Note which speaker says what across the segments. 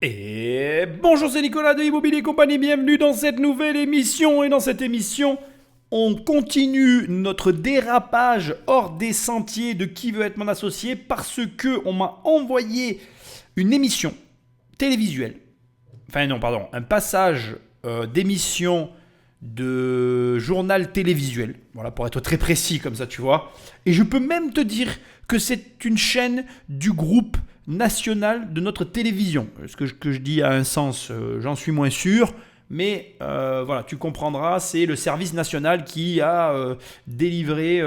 Speaker 1: Et bonjour, c'est Nicolas de Immobilier Compagnie, bienvenue dans cette nouvelle émission. Et dans cette émission, on continue notre dérapage hors des sentiers de Qui veut être mon associé parce que on m'a envoyé une émission télévisuelle. Un passage d'émission de journal télévisuel. Voilà, pour être très précis comme ça, tu vois. Et je peux même te dire que c'est une chaîne du groupe national de notre télévision. Ce que je dis a un sens, j'en suis moins sûr. Mais voilà, tu comprendras, c'est le service national qui a délivré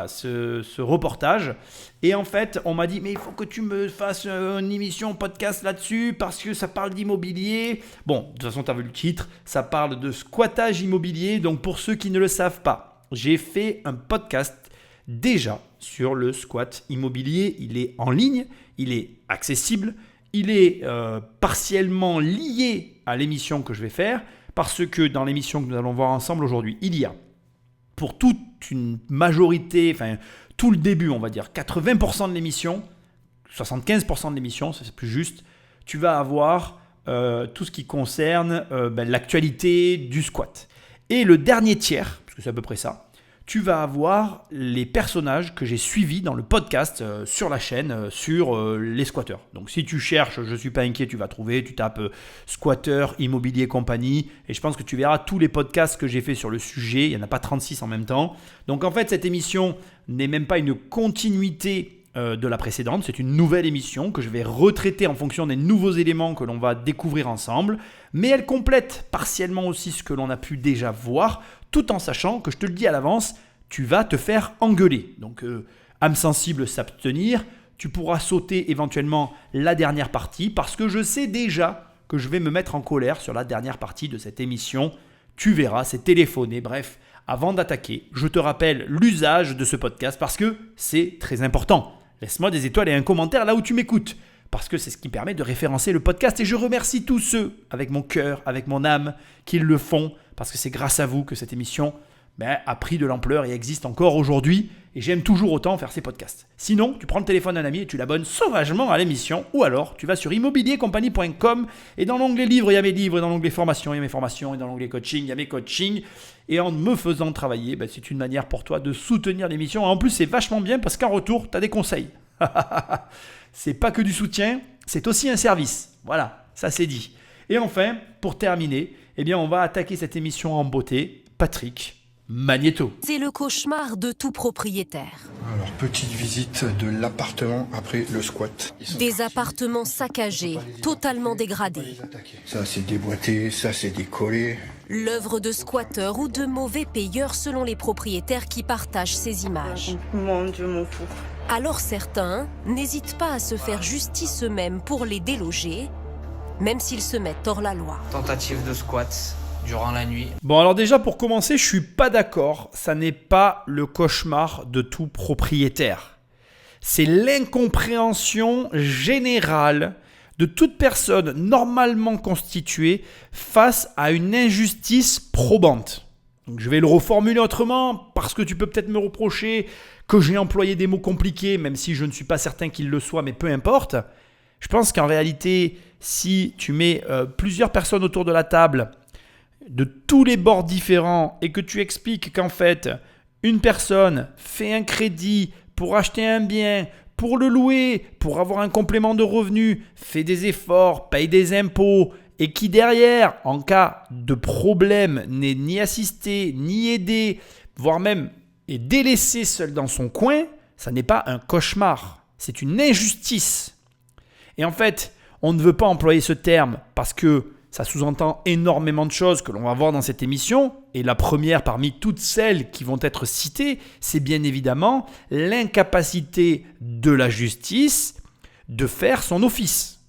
Speaker 1: ce reportage. Et en fait, on m'a dit, mais il faut que tu me fasses une émission podcast là-dessus parce que ça parle d'immobilier. Bon, de toute façon, tu as vu le titre, ça parle de squattage immobilier. Donc pour ceux qui ne le savent pas, j'ai fait un podcast déjà sur le squat immobilier. Il est en ligne, il est accessible, il est partiellement lié à l'émission que je vais faire parce que dans l'émission que nous allons voir ensemble aujourd'hui, il y a pour toute une majorité, tout le début, on va dire 80% de l'émission, 75% de l'émission, c'est plus juste, tu vas avoir tout ce qui concerne l'actualité du squat. Et le dernier tiers, parce que c'est à peu près ça, tu vas avoir les personnages que j'ai suivis dans le podcast sur la chaîne, sur les squatteurs. Donc si tu cherches, je ne suis pas inquiet, tu vas trouver, tu tapes squatter, immobilier, compagnie, et je pense que tu verras tous les podcasts que j'ai fait sur le sujet, il n'y en a pas 36 en même temps. Donc en fait, cette émission n'est même pas une continuité de la précédente, c'est une nouvelle émission que je vais retraiter en fonction des nouveaux éléments que l'on va découvrir ensemble, mais elle complète partiellement aussi ce que l'on a pu déjà voir, tout en sachant que je te le dis à l'avance, tu vas te faire engueuler. Donc, âme sensible, s'abstenir. Tu pourras sauter éventuellement la dernière partie parce que je sais déjà que je vais me mettre en colère sur la dernière partie de cette émission. Tu verras, c'est téléphoné. Bref, avant d'attaquer, je te rappelle l'usage de ce podcast parce que c'est très important. Laisse-moi des étoiles et un commentaire là où tu m'écoutes parce que c'est ce qui permet de référencer le podcast. Et je remercie tous ceux, avec mon cœur, avec mon âme, qui le font parce que c'est grâce à vous que cette émission a pris de l'ampleur et existe encore aujourd'hui. Et j'aime toujours autant faire ces podcasts. Sinon, tu prends le téléphone d'un ami et tu l'abonnes sauvagement à l'émission. Ou alors, tu vas sur immobiliercompagnie.com et dans l'onglet livres, il y a mes livres. Et dans l'onglet formation, il y a mes formations. Et dans l'onglet coaching, il y a mes coachings. Et en me faisant travailler, c'est une manière pour toi de soutenir l'émission. En plus, c'est vachement bien parce qu'en retour, tu as des conseils. C'est pas que du soutien, c'est aussi un service. Voilà, ça c'est dit. Et enfin, pour terminer, on va attaquer cette émission en beauté. Patrick Magnéto.
Speaker 2: C'est le cauchemar de tout propriétaire.
Speaker 3: Alors, petite visite de l'appartement après le squat.
Speaker 2: Des appartements saccagés, totalement dégradés.
Speaker 3: Ça, c'est déboîté, ça, c'est décollé.
Speaker 2: L'œuvre de squatteurs ou de mauvais payeurs selon les propriétaires qui partagent ces images.
Speaker 4: Mon Dieu, mon fou.
Speaker 2: Alors certains n'hésitent pas à se faire justice eux-mêmes pour les déloger, même s'ils se mettent hors la loi.
Speaker 5: Tentative de squat durant la nuit.
Speaker 1: Bon, alors déjà pour commencer, je suis pas d'accord. Ça n'est pas le cauchemar de tout propriétaire. C'est l'incompréhension générale de toute personne normalement constituée face à une injustice probante. Donc, je vais le reformuler autrement parce que tu peux peut-être me reprocher que j'ai employé des mots compliqués, même si je ne suis pas certain qu'ils le soient, mais peu importe. Je pense qu'en réalité, si tu mets plusieurs personnes autour de la table de tous les bords différents et que tu expliques qu'en fait, une personne fait un crédit pour acheter un bien, pour le louer, pour avoir un complément de revenu, fait des efforts, paye des impôts et qui derrière, en cas de problème, n'est ni assisté, ni aidé, voire même est délaissé seul dans son coin, ça n'est pas un cauchemar, c'est une injustice. Et en fait, on ne veut pas employer ce terme parce que ça sous-entend énormément de choses que l'on va voir dans cette émission. Et la première parmi toutes celles qui vont être citées, c'est bien évidemment l'incapacité de la justice de faire son office.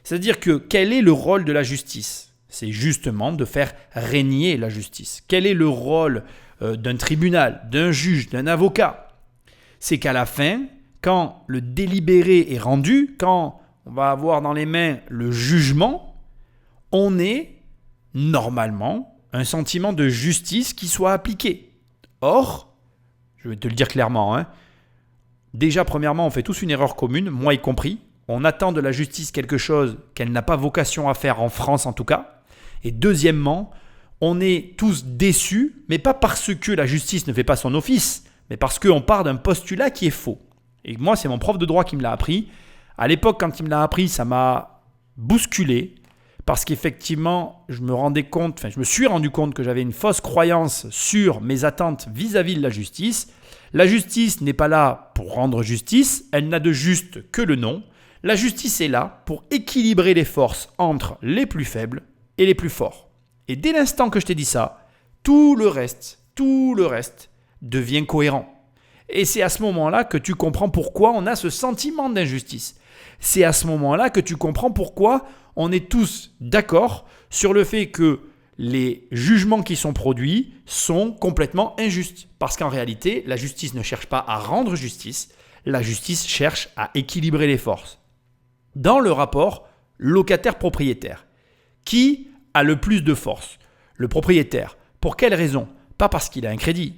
Speaker 1: C'est-à-dire que quel est le rôle de la justice ? C'est justement de faire régner la justice. Quel est le rôle d'un tribunal, d'un juge, d'un avocat ? C'est qu'à la fin, quand le délibéré est rendu, quand on va avoir dans les mains le jugement, on ait normalement un sentiment de justice qui soit appliqué. Or, je vais te le dire clairement, déjà premièrement, on fait tous une erreur commune, moi y compris, on attend de la justice quelque chose qu'elle n'a pas vocation à faire en France en tout cas. Et deuxièmement, on est tous déçus, mais pas parce que la justice ne fait pas son office, mais parce qu'on part d'un postulat qui est faux. Et moi, c'est mon prof de droit qui me l'a appris. À l'époque, quand il me l'a appris, ça m'a bousculé parce qu'effectivement, je me suis rendu compte que j'avais une fausse croyance sur mes attentes vis-à-vis de la justice. La justice n'est pas là pour rendre justice, elle n'a de juste que le nom. La justice est là pour équilibrer les forces entre les plus faibles et les plus forts. Et dès l'instant que je t'ai dit ça, tout le reste devient cohérent. Et c'est à ce moment-là que tu comprends pourquoi on a ce sentiment d'injustice. C'est à ce moment-là que tu comprends pourquoi on est tous d'accord sur le fait que les jugements qui sont produits sont complètement injustes. Parce qu'en réalité, la justice ne cherche pas à rendre justice, la justice cherche à équilibrer les forces. Dans le rapport locataire-propriétaire, qui a le plus de force? Le propriétaire. Pour quelle raison? Pas parce qu'il a un crédit,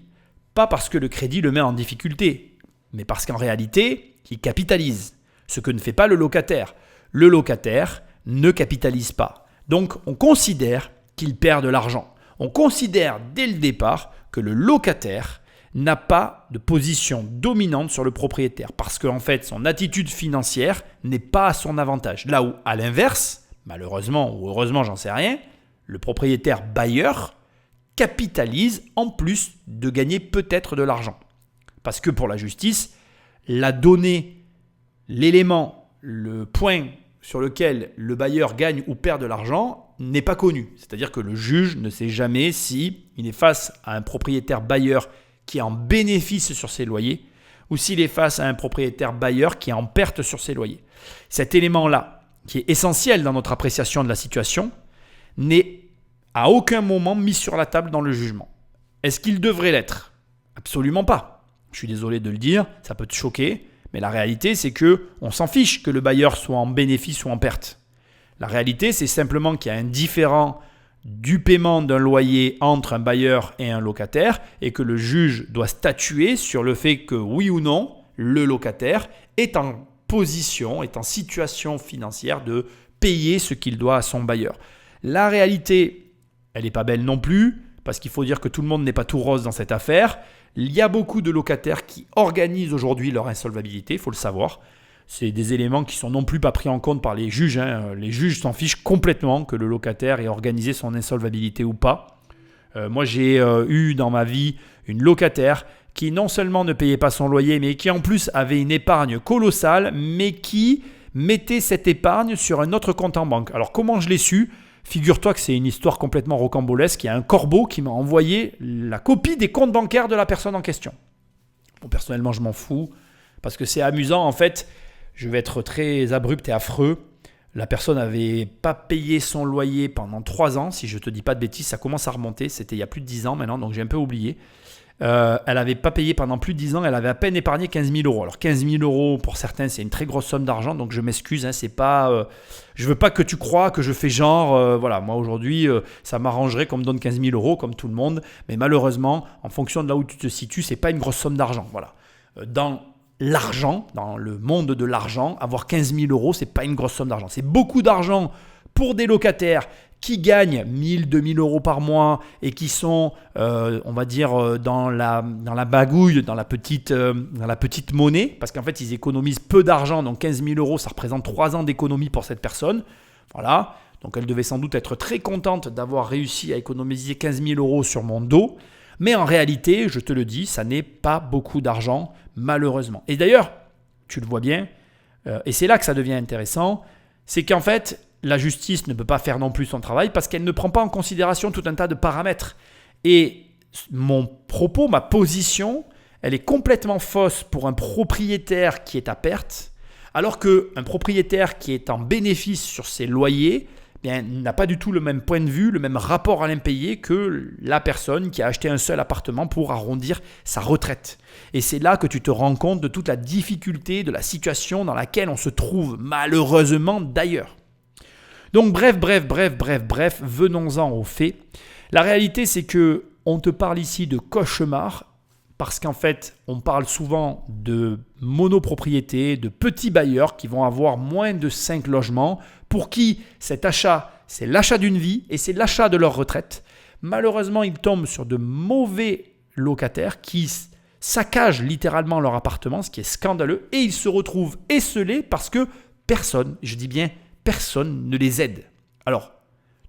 Speaker 1: pas parce que le crédit le met en difficulté, mais parce qu'en réalité, il capitalise. Ce que ne fait pas le locataire. Le locataire ne capitalise pas. Donc, on considère qu'il perd de l'argent. On considère dès le départ que le locataire n'a pas de position dominante sur le propriétaire parce qu'en fait, son attitude financière n'est pas à son avantage. Là où, à l'inverse, malheureusement ou heureusement, j'en sais rien, le propriétaire bailleur capitalise en plus de gagner peut-être de l'argent. Parce que pour la justice, la donnée, l'élément, le point sur lequel le bailleur gagne ou perd de l'argent n'est pas connu. C'est-à-dire que le juge ne sait jamais si il est face à un propriétaire bailleur qui est en bénéfice sur ses loyers ou s'il est face à un propriétaire bailleur qui est en perte sur ses loyers. Cet élément-là, qui est essentiel dans notre appréciation de la situation, n'est à aucun moment mis sur la table dans le jugement. Est-ce qu'il devrait l'être? Absolument pas. Je suis désolé de le dire, ça peut te choquer, mais la réalité, c'est qu'on s'en fiche que le bailleur soit en bénéfice ou en perte. La réalité, c'est simplement qu'il y a un différend du paiement d'un loyer entre un bailleur et un locataire et que le juge doit statuer sur le fait que oui ou non, le locataire est en position, est en situation financière de payer ce qu'il doit à son bailleur. La réalité, elle n'est pas belle non plus, parce qu'il faut dire que tout le monde n'est pas tout rose dans cette affaire. Il y a beaucoup de locataires qui organisent aujourd'hui leur insolvabilité, il faut le savoir. C'est des éléments qui sont non plus pas pris en compte par les juges. Les juges s'en fichent complètement que le locataire ait organisé son insolvabilité ou pas. Moi, j'ai eu dans ma vie une locataire qui non seulement ne payait pas son loyer, mais qui en plus avait une épargne colossale, mais qui mettait cette épargne sur un autre compte en banque. Alors comment je l'ai su ? Figure-toi que c'est une histoire complètement rocambolesque. Il y a un corbeau qui m'a envoyé la copie des comptes bancaires de la personne en question. Bon, personnellement, je m'en fous parce que c'est amusant. En fait, je vais être très abrupt et affreux. La personne n'avait pas payé son loyer pendant 3 ans. Si je ne te dis pas de bêtises, ça commence à remonter. C'était il y a plus de 10 ans maintenant, donc j'ai un peu oublié. Elle n'avait pas payé pendant plus de 10 ans. Elle avait à peine épargné 15 000 euros. Alors 15 000 euros, pour certains, c'est une très grosse somme d'argent. Donc je m'excuse. C'est pas, je ne veux pas que tu crois que je fais genre, voilà, moi aujourd'hui, ça m'arrangerait qu'on me donne 15 000 euros comme tout le monde. Mais malheureusement, en fonction de là où tu te situes, ce n'est pas une grosse somme d'argent. Voilà. Dans l'argent, dans le monde de l'argent, avoir 15 000 euros, ce n'est pas une grosse somme d'argent. C'est beaucoup d'argent pour des locataires qui gagnent 1 000, 2 000 euros par mois et qui sont, on va dire, dans la bagouille, dans la petite monnaie, parce qu'en fait, ils économisent peu d'argent, donc 15 000 euros, ça représente 3 ans d'économie pour cette personne. Voilà, donc elle devait sans doute être très contente d'avoir réussi à économiser 15 000 euros sur mon dos, mais en réalité, je te le dis, ça n'est pas beaucoup d'argent, malheureusement. Et d'ailleurs, tu le vois bien, et c'est là que ça devient intéressant, c'est qu'en fait, la justice ne peut pas faire non plus son travail parce qu'elle ne prend pas en considération tout un tas de paramètres. Et mon propos, ma position, elle est complètement fausse pour un propriétaire qui est à perte, alors qu'un propriétaire qui est en bénéfice sur ses loyers n'a pas du tout le même point de vue, le même rapport à l'impayé que la personne qui a acheté un seul appartement pour arrondir sa retraite. Et c'est là que tu te rends compte de toute la difficulté de la situation dans laquelle on se trouve malheureusement d'ailleurs. Donc bref, venons-en aux faits. La réalité, c'est qu'on te parle ici de cauchemar parce qu'en fait, on parle souvent de monopropriété, de petits bailleurs qui vont avoir moins de 5 logements, pour qui cet achat, c'est l'achat d'une vie et c'est l'achat de leur retraite. Malheureusement, ils tombent sur de mauvais locataires qui saccagent littéralement leur appartement, ce qui est scandaleux, et ils se retrouvent esseulés parce que personne, je dis bien personne, ne les aide. Alors,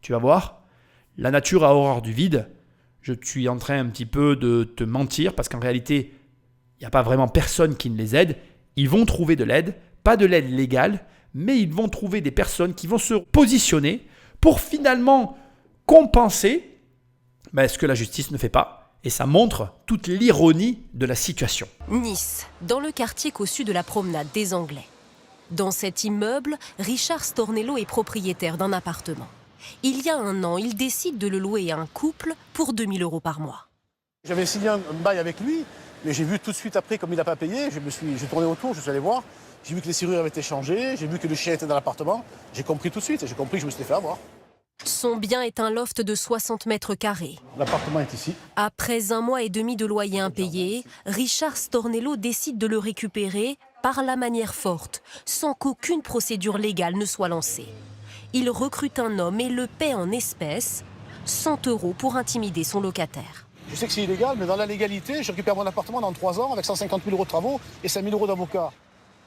Speaker 1: tu vas voir, la nature a horreur du vide. Je suis en train un petit peu de te mentir parce qu'en réalité, il n'y a pas vraiment personne qui ne les aide. Ils vont trouver de l'aide, pas de l'aide légale, mais ils vont trouver des personnes qui vont se positionner pour finalement compenser ce que la justice ne fait pas. Et ça montre toute l'ironie de la situation.
Speaker 2: Nice, dans le quartier cossu de la promenade des Anglais. Dans cet immeuble, Richard Stornello est propriétaire d'un appartement. Il y a 1 an, il décide de le louer à un couple pour 2 000 € par mois.
Speaker 4: J'avais signé un bail avec lui, mais j'ai vu tout de suite après, comme il n'a pas payé, j'ai tourné autour, je suis allé voir. J'ai vu que les serrures avaient été changées, j'ai vu que le chien était dans l'appartement. J'ai compris tout de suite, j'ai compris que je me suis fait avoir.
Speaker 2: Son bien est un loft de 60 mètres carrés.
Speaker 4: L'appartement est ici.
Speaker 2: Après 1 mois et demi de loyer impayé, Richard Stornello décide de le récupérer par la manière forte, sans qu'aucune procédure légale ne soit lancée. Il recrute un homme et le paie en espèces, 100 € pour intimider son locataire.
Speaker 4: Je sais que c'est illégal, mais dans la légalité, je récupère mon appartement dans 3 ans avec 150 000 € de travaux et 5 000 € d'avocat.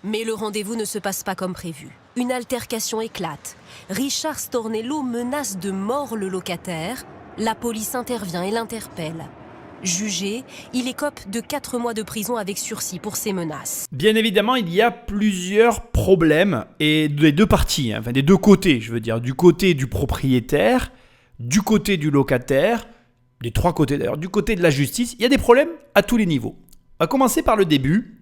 Speaker 2: Mais le rendez-vous ne se passe pas comme prévu. Une altercation éclate. Richard Stornello menace de mort le locataire. La police intervient et l'interpelle. Jugé, il écope de 4 mois de prison avec sursis pour ces menaces.
Speaker 1: Bien évidemment, il y a plusieurs problèmes et des deux parties, enfin des deux côtés, je veux dire, du côté du propriétaire, du côté du locataire, des 3 côtés d'ailleurs, du côté de la justice. Il y a des problèmes à tous les niveaux. On va commencer par le début.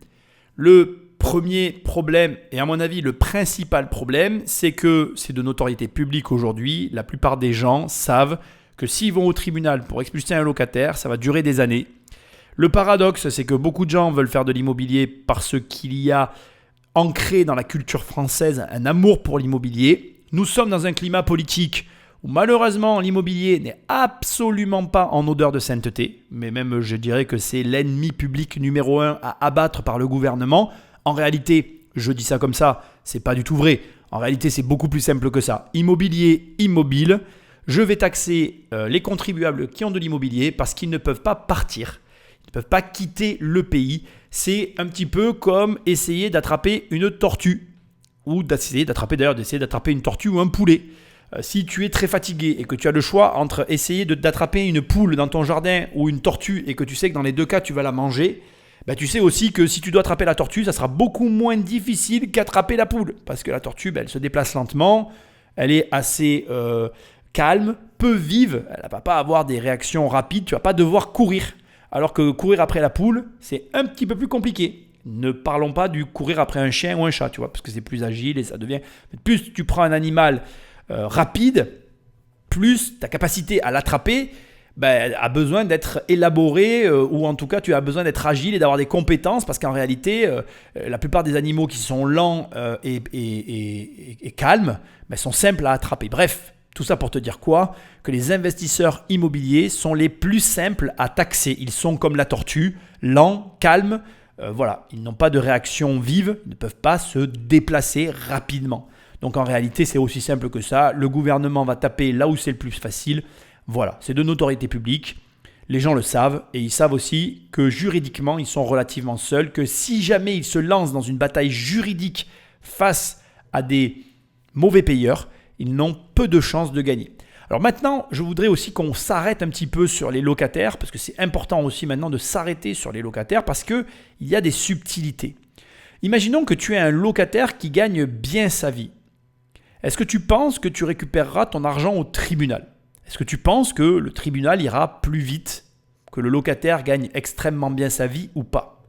Speaker 1: Le premier problème, et à mon avis le principal problème, c'est que c'est de notoriété publique aujourd'hui. La plupart des gens savent que s'ils vont au tribunal pour expulser un locataire, ça va durer des années. Le paradoxe, c'est que beaucoup de gens veulent faire de l'immobilier parce qu'il y a ancré dans la culture française un amour pour l'immobilier. Nous sommes dans un climat politique où malheureusement l'immobilier n'est absolument pas en odeur de sainteté, mais même je dirais que c'est l'ennemi public numéro 1 à abattre par le gouvernement. En réalité, je dis ça comme ça, c'est pas du tout vrai. En réalité, c'est beaucoup plus simple que ça. Immobilier, immobile. Je vais taxer les contribuables qui ont de l'immobilier parce qu'ils ne peuvent pas partir. Ils ne peuvent pas quitter le pays. C'est un petit peu comme essayer d'attraper une tortue. Ou d'essayer d'attraper une tortue ou un poulet. Si tu es très fatigué et que tu as le choix entre essayer d'attraper une poule dans ton jardin ou une tortue et que tu sais que dans les 2 cas tu vas la manger, tu sais aussi que si tu dois attraper la tortue, ça sera beaucoup moins difficile qu'attraper la poule. Parce que la tortue, elle se déplace lentement, elle est assez calme, peu vive, elle ne va pas avoir des réactions rapides, tu ne vas pas devoir courir. Alors que courir après la poule, c'est un petit peu plus compliqué. Ne parlons pas du courir après un chien ou un chat, tu vois, parce que c'est plus agile et ça devient... Plus tu prends un animal rapide, plus ta capacité à l'attraper a besoin d'être élaborée ou en tout cas tu as besoin d'être agile et d'avoir des compétences parce qu'en réalité, la plupart des animaux qui sont lents et calmes sont simples à attraper. Bref, tout ça pour te dire quoi? Que les investisseurs immobiliers sont les plus simples à taxer. Ils sont comme la tortue, lents, calmes, voilà. Ils n'ont pas de réaction vive, ils ne peuvent pas se déplacer rapidement. Donc en réalité, c'est aussi simple que ça. Le gouvernement va taper là où c'est le plus facile. Voilà, c'est de notoriété publique. Les gens le savent et ils savent aussi que juridiquement, ils sont relativement seuls, que si jamais ils se lancent dans une bataille juridique face à des mauvais payeurs, ils n'ont peu de chances de gagner. Alors maintenant, je voudrais aussi qu'on s'arrête un petit peu sur les locataires, parce que c'est important aussi maintenant de s'arrêter sur les locataires, parce qu'il y a des subtilités. Imaginons que tu es un locataire qui gagne bien sa vie. Est-ce que tu penses que tu récupéreras ton argent au tribunal? Est-ce que tu penses que le tribunal ira plus vite que le locataire gagne extrêmement bien sa vie ou pas?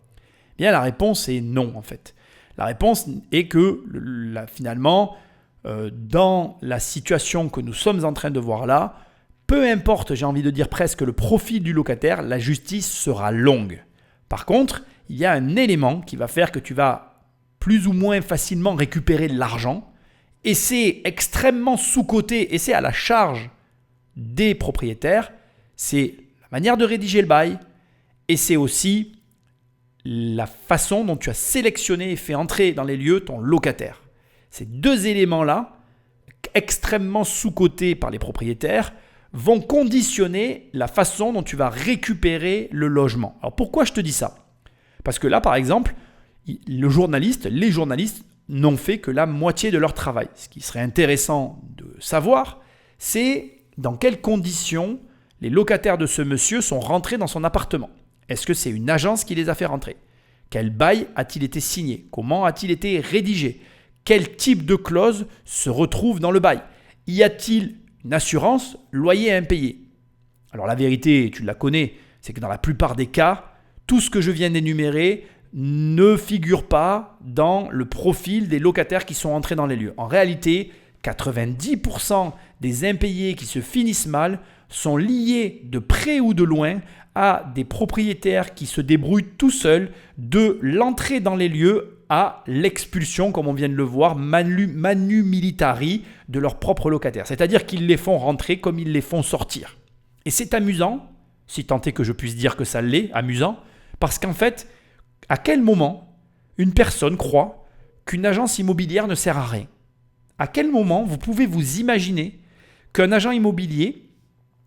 Speaker 1: Bien, la réponse est non en fait. La réponse est que finalement, dans la situation que nous sommes en train de voir là, peu importe, j'ai envie de dire presque le profil du locataire, la justice sera longue. Par contre, il y a un élément qui va faire que tu vas plus ou moins facilement récupérer de l'argent et c'est extrêmement sous-coté et c'est à la charge des propriétaires, c'est la manière de rédiger le bail et c'est aussi la façon dont tu as sélectionné et fait entrer dans les lieux ton locataire. Ces deux éléments-là, extrêmement sous-cotés par les propriétaires, vont conditionner la façon dont tu vas récupérer le logement. Alors pourquoi je te dis ça ? Parce que là, par exemple, les journalistes n'ont fait que la moitié de leur travail. Ce qui serait intéressant de savoir, c'est dans quelles conditions les locataires de ce monsieur sont rentrés dans son appartement. Est-ce que c'est une agence qui les a fait rentrer ? Quel bail a-t-il été signé ? Comment a-t-il été rédigé ? Quel type de clause se retrouve dans le bail ? Y a-t-il une assurance loyer impayé ? Alors la vérité, tu la connais, c'est que dans la plupart des cas, tout ce que je viens d'énumérer ne figure pas dans le profil des locataires qui sont entrés dans les lieux. En réalité, 90% des impayés qui se finissent mal sont liés de près ou de loin à des propriétaires qui se débrouillent tout seuls de l'entrée dans les lieux à l'expulsion, comme on vient de le voir, manu militari de leurs propres locataires. C'est-à-dire qu'ils les font rentrer comme ils les font sortir. Et c'est amusant, si tant est que je puisse dire que ça l'est, amusant, parce qu'en fait, à quel moment une personne croit qu'une agence immobilière ne sert à rien ? À quel moment vous pouvez vous imaginer qu'un agent immobilier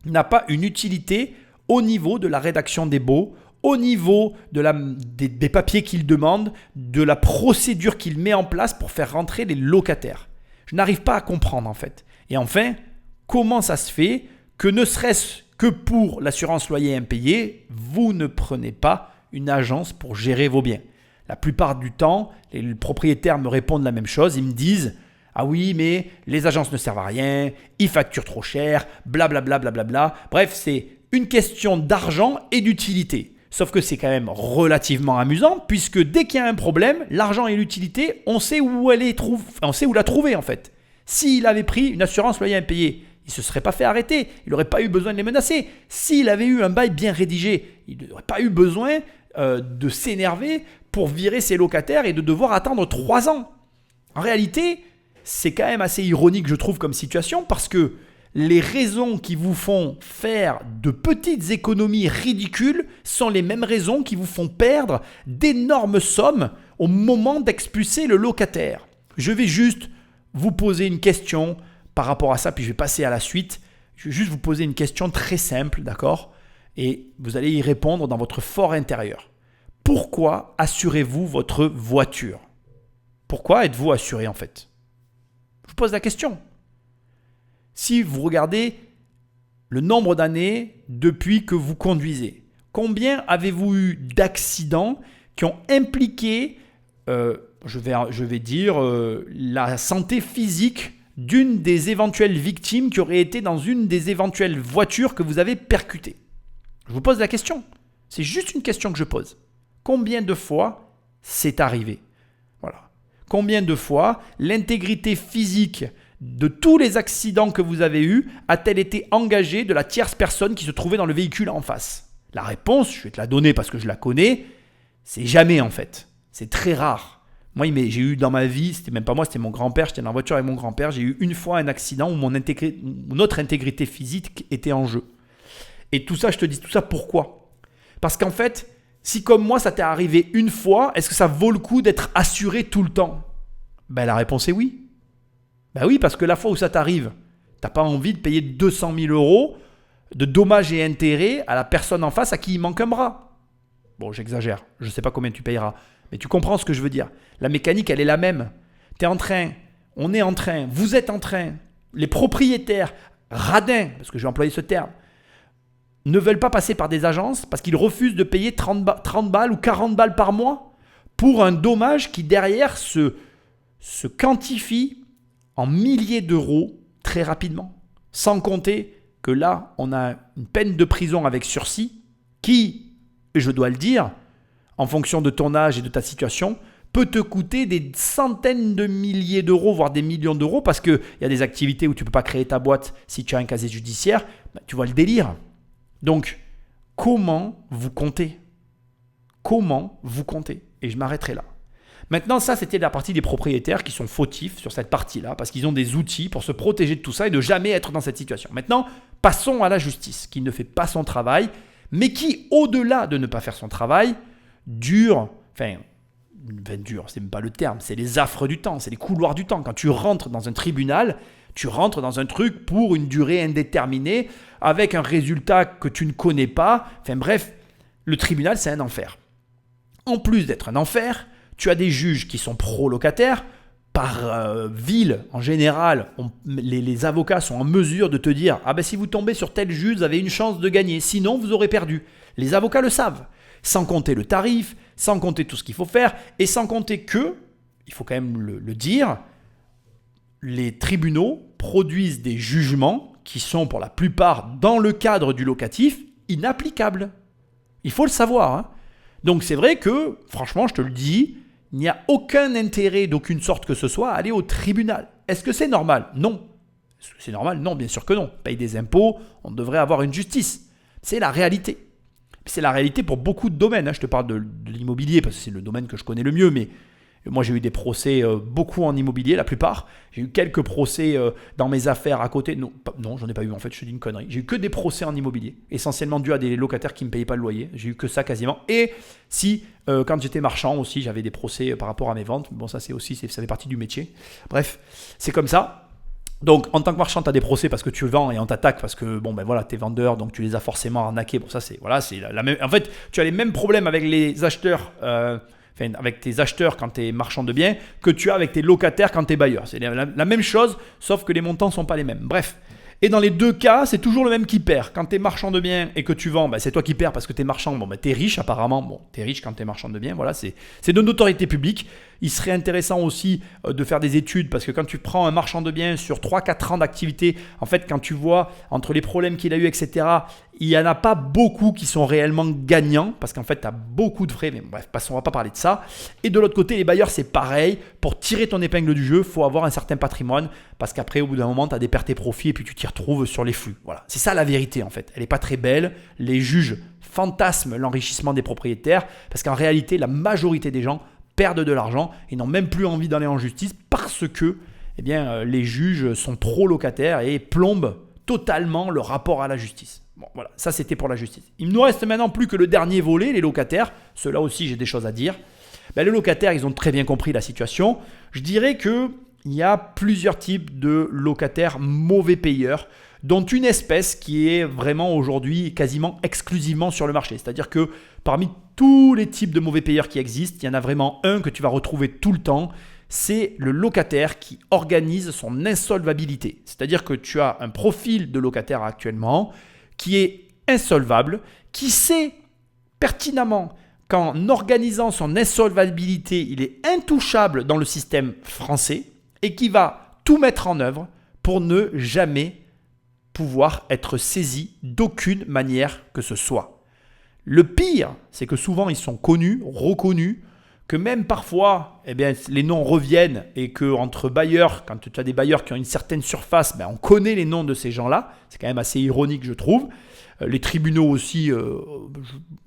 Speaker 1: n'a pas une utilité au niveau de la rédaction des baux, au niveau des papiers qu'il demande, de la procédure qu'il met en place pour faire rentrer les locataires. Je n'arrive pas à comprendre en fait. Et enfin, comment ça se fait que ne serait-ce que pour l'assurance loyer impayé, vous ne prenez pas une agence pour gérer vos biens ? La plupart du temps, les propriétaires me répondent la même chose. Ils me disent « Ah oui, mais les agences ne servent à rien, ils facturent trop cher, blablabla, blablabla. » Bref, c'est une question d'argent et d'utilité. Sauf que c'est quand même relativement amusant puisque dès qu'il y a un problème, l'argent et l'utilité, on sait où la trouver en fait. S'il avait pris une assurance loyer impayé, il ne se serait pas fait arrêter, il n'aurait pas eu besoin de les menacer. S'il avait eu un bail bien rédigé, il n'aurait pas eu besoin de s'énerver pour virer ses locataires et de devoir attendre 3 ans. En réalité, c'est quand même assez ironique, je trouve, comme situation parce que les raisons qui vous font faire de petites économies ridicules sont les mêmes raisons qui vous font perdre d'énormes sommes au moment d'expulser le locataire. Je vais juste vous poser une question par rapport à ça, puis je vais passer à la suite. Je vais juste vous poser une question très simple, d'accord ? Et vous allez y répondre dans votre fort intérieur. Pourquoi assurez-vous votre voiture ? Pourquoi êtes-vous assuré en fait ? Je vous pose la question. Si vous regardez le nombre d'années depuis que vous conduisez, combien avez-vous eu d'accidents qui ont impliqué, je vais dire, la santé physique d'une des éventuelles victimes qui aurait été dans une des éventuelles voitures que vous avez percutées ? Je vous pose la question. C'est juste une question que je pose. Combien de fois c'est arrivé ? Voilà. Combien de fois l'intégrité physique de tous les accidents que vous avez eus a-t-elle été engagée de la tierce personne qui se trouvait dans le véhicule en face ? La réponse, je vais te la donner parce que je la connais, c'est jamais en fait. C'est très rare. Moi, j'ai eu dans ma vie, c'était même pas moi, c'était mon grand-père, j'étais dans la voiture avec mon grand-père, j'ai eu une fois un accident où notre intégrité physique était en jeu. Et tout ça, je te dis tout ça pourquoi ? Parce qu'en fait, si comme moi ça t'est arrivé une fois, est-ce que ça vaut le coup d'être assuré tout le temps ? Ben la réponse est oui. Ben oui, parce que la fois où ça t'arrive, tu n'as pas envie de payer 200 000 € de dommages et intérêts à la personne en face à qui il manque un bras. Bon, j'exagère, je ne sais pas combien tu payeras, mais tu comprends ce que je veux dire. La mécanique, elle est la même. On est en train, vous êtes en train, les propriétaires radins, parce que je vais employer ce terme, ne veulent pas passer par des agences parce qu'ils refusent de payer 30 balles ou 40 balles par mois pour un dommage qui derrière se quantifie en milliers d'euros très rapidement. Sans compter que là, on a une peine de prison avec sursis qui, je dois le dire, en fonction de ton âge et de ta situation, peut te coûter des centaines de milliers d'euros, voire des millions d'euros, parce qu'il y a des activités où tu ne peux pas créer ta boîte si tu as un casier judiciaire. Tu vois le délire. Donc, comment vous comptez ? Comment vous comptez ? Et je m'arrêterai là. Maintenant, ça, c'était la partie des propriétaires qui sont fautifs sur cette partie-là parce qu'ils ont des outils pour se protéger de tout ça et de jamais être dans cette situation. Maintenant, passons à la justice qui ne fait pas son travail, mais qui, au-delà de ne pas faire son travail, dur, dur, c'est même pas le terme, c'est les affres du temps, c'est les couloirs du temps. Quand tu rentres dans un tribunal, tu rentres dans un truc pour une durée indéterminée, avec un résultat que tu ne connais pas. Enfin bref, le tribunal, c'est un enfer. En plus d'être un enfer, tu as des juges qui sont pro-locataires. Par ville, en général, les avocats sont en mesure de te dire « Ah ben si vous tombez sur tel juge, vous avez une chance de gagner, sinon vous aurez perdu. » Les avocats le savent, sans compter le tarif, sans compter tout ce qu'il faut faire, et sans compter que, il faut quand même le dire, les tribunaux produisent des jugements qui sont pour la plupart, dans le cadre du locatif, inapplicables. Il faut le savoir. Hein. Donc c'est vrai que, franchement, je te le dis, il n'y a aucun intérêt d'aucune sorte que ce soit à aller au tribunal. Est-ce que c'est normal ? Non. Est-ce que c'est normal ? Non, bien sûr que non. On paye des impôts, on devrait avoir une justice. C'est la réalité. C'est la réalité pour beaucoup de domaines. Je te parle de l'immobilier parce que c'est le domaine que je connais le mieux, mais moi j'ai eu des procès beaucoup en immobilier, la plupart. J'ai eu quelques procès dans mes affaires à côté. Non, j'en ai pas eu en fait, je te dis une connerie. J'ai eu que des procès en immobilier, essentiellement dû à des locataires qui ne me payaient pas le loyer. J'ai eu que ça quasiment. Et si, quand j'étais marchand aussi, j'avais des procès par rapport à mes ventes. Bon, ça c'est aussi, ça fait partie du métier. Bref, c'est comme ça. Donc, en tant que marchand, tu as des procès parce que tu vends et on t'attaque parce que, tu es vendeur, donc tu les as forcément arnaqués. Bon, ça, c'est la même. En fait, tu as les mêmes problèmes avec les acheteurs, avec tes acheteurs quand tu es marchand de biens que tu as avec tes locataires quand tu es bailleur. C'est la même chose, sauf que les montants ne sont pas les mêmes. Bref. Et dans les deux cas, c'est toujours le même qui perd. Quand tu es marchand de biens et que tu vends, c'est toi qui perds parce que tu es marchand. Tu es riche apparemment. Bon, tu es riche quand tu es marchand de biens. Voilà, c'est de notoriété publique. Il serait intéressant aussi de faire des études parce que quand tu prends un marchand de biens sur 3-4 ans d'activité, en fait, quand tu vois entre les problèmes qu'il a eu, etc., il n'y en a pas beaucoup qui sont réellement gagnants parce qu'en fait, tu as beaucoup de frais. Mais bref, on ne va pas parler de ça. Et de l'autre côté, les bailleurs, c'est pareil. Pour tirer ton épingle du jeu, il faut avoir un certain patrimoine parce qu'après, au bout d'un moment, tu as des pertes et profits et puis tu t'y retrouves sur les flux. Voilà. C'est ça la vérité en fait. Elle n'est pas très belle. Les juges fantasment l'enrichissement des propriétaires parce qu'en réalité, la majorité des gens perdent de l'argent et n'ont même plus envie d'aller en justice parce que les juges sont pro-locataires et plombent totalement le rapport à la justice. Bon, voilà, ça c'était pour la justice. Il ne nous reste maintenant plus que le dernier volet, les locataires. Ceux-là aussi, j'ai des choses à dire. Les locataires, ils ont très bien compris la situation. Je dirais qu'il y a plusieurs types de locataires mauvais payeurs, dont une espèce qui est vraiment aujourd'hui quasiment exclusivement sur le marché. C'est-à-dire que parmi tous les types de mauvais payeurs qui existent, il y en a vraiment un que tu vas retrouver tout le temps, c'est le locataire qui organise son insolvabilité. C'est-à-dire que tu as un profil de locataire actuellement qui est insolvable, qui sait pertinemment qu'en organisant son insolvabilité, il est intouchable dans le système français et qui va tout mettre en œuvre pour ne jamais pouvoir être saisi d'aucune manière que ce soit. Le pire, c'est que souvent ils sont connus, reconnus, que même parfois les noms reviennent et qu'entre bailleurs, quand tu as des bailleurs qui ont une certaine surface, on connaît les noms de ces gens-là. C'est quand même assez ironique, je trouve. Les tribunaux aussi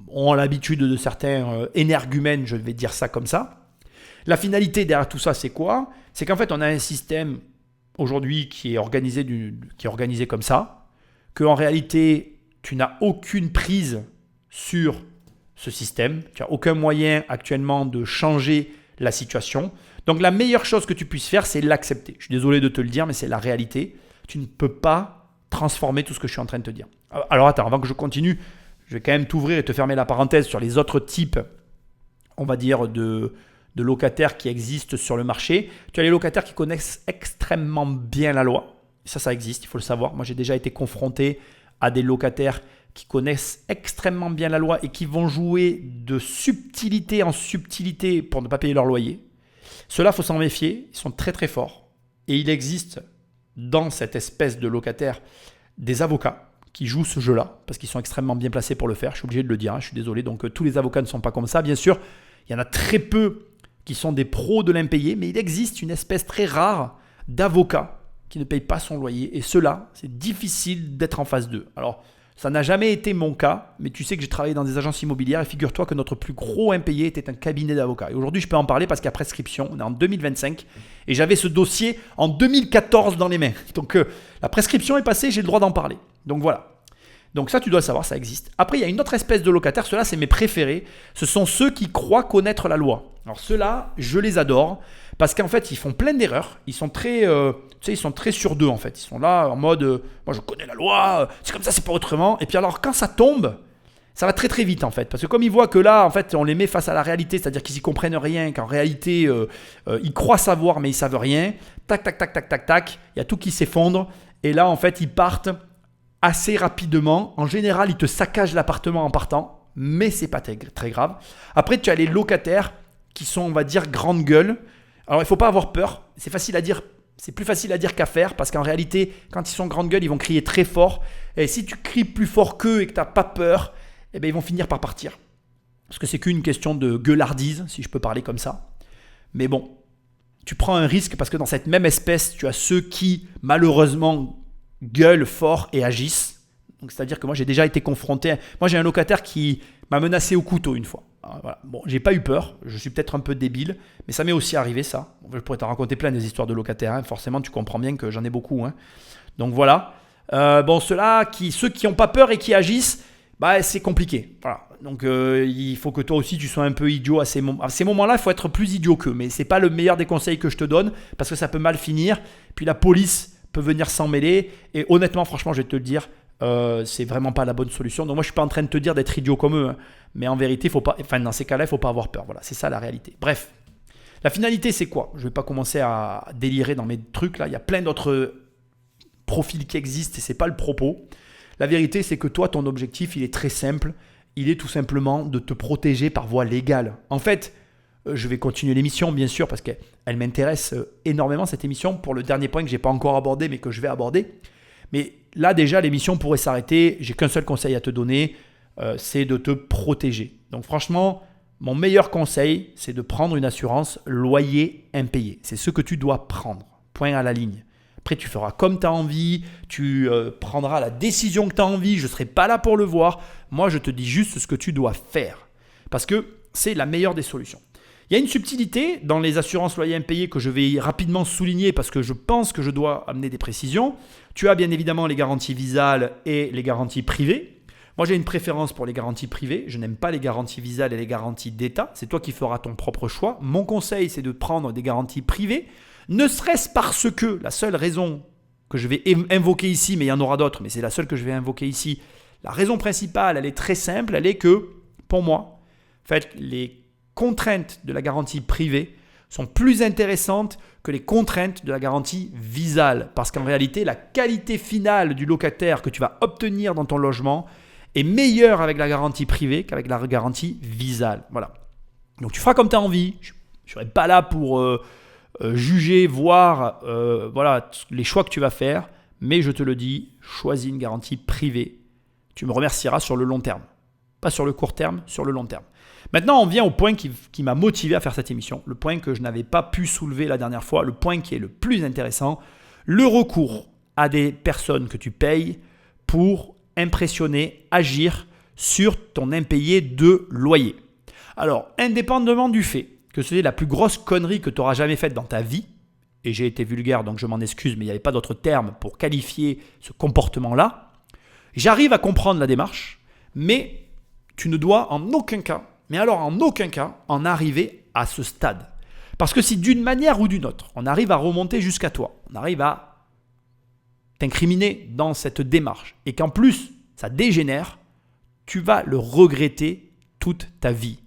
Speaker 1: ont l'habitude de certains énergumènes, je vais dire ça comme ça. La finalité derrière tout ça, c'est quoi ? C'est qu'en fait, on a un système aujourd'hui qui est organisé comme ça, qu'en réalité, tu n'as aucune prise sur ce système. Tu n'as aucun moyen actuellement de changer la situation. Donc la meilleure chose que tu puisses faire, c'est l'accepter. Je suis désolé de te le dire, mais c'est la réalité. Tu ne peux pas transformer tout ce que je suis en train de te dire. Alors attends, avant que je continue, je vais quand même t'ouvrir et te fermer la parenthèse sur les autres types, on va dire, de locataires qui existent sur le marché. Tu as les locataires qui connaissent extrêmement bien la loi. Ça existe, il faut le savoir. Moi, j'ai déjà été confronté à des locataires qui connaissent extrêmement bien la loi et qui vont jouer de subtilité en subtilité pour ne pas payer leur loyer. Ceux-là, il faut s'en méfier. Ils sont très très forts. Et il existe dans cette espèce de locataire des avocats qui jouent ce jeu-là parce qu'ils sont extrêmement bien placés pour le faire. Je suis obligé de le dire, je suis désolé. Donc tous les avocats ne sont pas comme ça. Bien sûr, il y en a très peu qui sont des pros de l'impayé, mais il existe une espèce très rare d'avocats qui ne payent pas son loyer. Et ceux-là, c'est difficile d'être en face d'eux. Alors, ça n'a jamais été mon cas, mais tu sais que j'ai travaillé dans des agences immobilières et figure-toi que notre plus gros impayé était un cabinet d'avocats. Et aujourd'hui, je peux en parler parce qu'il y a prescription. On est en 2025 et j'avais ce dossier en 2014 dans les mains. Donc, la prescription est passée, j'ai le droit d'en parler. Donc, voilà. Donc ça, tu dois le savoir, ça existe. Après, il y a une autre espèce de locataires, ceux-là, c'est mes préférés. Ce sont ceux qui croient connaître la loi. Alors ceux-là, je les adore parce qu'en fait, ils font plein d'erreurs. Ils sont très, ils sont très sur d'eux en fait. Ils sont là en mode, moi je connais la loi, c'est comme ça, c'est pas autrement. Et puis alors, quand ça tombe, ça va très très vite en fait. Parce que comme ils voient que là, en fait, on les met face à la réalité, c'est-à-dire qu'ils y comprennent rien, qu'en réalité, ils croient savoir mais ils savent rien. Tac, tac, tac, tac, tac, tac. Il y a tout qui s'effondre. Et là, en fait, ils partent assez rapidement. En général, ils te saccagent l'appartement en partant, mais c'est pas très grave. Après, tu as les locataires qui sont, on va dire, grande gueule. Alors, il faut pas avoir peur. C'est facile à dire. C'est plus facile à dire qu'à faire parce qu'en réalité, quand ils sont grande gueule, ils vont crier très fort. Et si tu cries plus fort qu'eux et que tu n'as pas peur, eh bien, ils vont finir par partir. Parce que c'est qu'une question de gueulardise, si je peux parler comme ça. Mais bon, tu prends un risque parce que dans cette même espèce, tu as ceux qui, malheureusement, gueulent fort et agissent. Donc, c'est-à-dire que moi, j'ai déjà été confronté. Moi, j'ai un locataire qui m'a menacé au couteau une fois. Voilà. Bon, j'ai pas eu peur. Je suis peut-être un peu débile, mais ça m'est aussi arrivé, ça. Je pourrais te raconter plein des histoires de locataires. Hein. Forcément, tu comprends bien que j'en ai beaucoup. Hein. Donc voilà. Ceux qui n'ont pas peur et qui agissent, c'est compliqué. Voilà. Donc il faut que toi aussi tu sois un peu idiot à ces moments-là. Il faut être plus idiot qu'eux. Mais c'est pas le meilleur des conseils que je te donne parce que ça peut mal finir. Puis la police peut venir s'en mêler. Et honnêtement, franchement, je vais te le dire, c'est vraiment pas la bonne solution. Donc moi, je suis pas en train de te dire d'être idiot comme eux. Hein. Mais en vérité, dans ces cas-là, il faut pas avoir peur. Voilà, c'est ça la réalité. Bref, la finalité, c'est quoi ? Je vais pas commencer à délirer dans mes trucs là. Il y a plein d'autres profils qui existent et c'est pas le propos. La vérité, c'est que toi, ton objectif, il est très simple. Il est tout simplement de te protéger par voie légale. En fait, je vais continuer l'émission, bien sûr, parce qu'elle m'intéresse énormément, cette émission, pour le dernier point que je n'ai pas encore abordé, mais que je vais aborder. Mais là, déjà, l'émission pourrait s'arrêter. J'ai qu'un seul conseil à te donner, c'est de te protéger. Donc franchement, mon meilleur conseil, c'est de prendre une assurance loyer impayé. C'est ce que tu dois prendre. Point à la ligne. Après, tu feras comme tu as envie, tu prendras la décision que tu as envie, je ne serai pas là pour le voir. Moi, je te dis juste ce que tu dois faire parce que c'est la meilleure des solutions. Il y a une subtilité dans les assurances loyers impayés que je vais rapidement souligner parce que je pense que je dois amener des précisions. Tu as bien évidemment les garanties Visale et les garanties privées. Moi, j'ai une préférence pour les garanties privées. Je n'aime pas les garanties Visale et les garanties d'État. C'est toi qui feras ton propre choix. Mon conseil, c'est de prendre des garanties privées. Ne serait-ce parce que la seule raison que je vais invoquer ici, mais il y en aura d'autres, mais c'est la seule que je vais invoquer ici, la raison principale, elle est très simple, elle est que, pour moi, en fait, les contraintes de la garantie privée sont plus intéressantes que les contraintes de la garantie Visale. Parce qu'en réalité, la qualité finale du locataire que tu vas obtenir dans ton logement est meilleure avec la garantie privée qu'avec la garantie Visale. Voilà. Donc tu feras comme tu as envie. Je ne serai pas là pour juger, voir les choix que tu vas faire. Mais je te le dis, choisis une garantie privée. Tu me remercieras sur le long terme. Pas sur le court terme, sur le long terme. Maintenant, on vient au point qui m'a motivé à faire cette émission. Le point que je n'avais pas pu soulever la dernière fois. Le point qui est le plus intéressant. Le recours à des personnes que tu payes pour impressionner, agir sur ton impayé de loyer. Alors, indépendamment du fait que c'est la plus grosse connerie que tu auras jamais faite dans ta vie, et j'ai été vulgaire donc je m'en excuse, mais il n'y avait pas d'autre terme pour qualifier ce comportement-là, j'arrive à comprendre la démarche, mais tu ne dois en aucun cas, mais alors en aucun cas, en arriver à ce stade. Parce que si d'une manière ou d'une autre, on arrive à remonter jusqu'à toi, on arrive à t'incriminer dans cette démarche et qu'en plus ça dégénère, tu vas le regretter toute ta vie.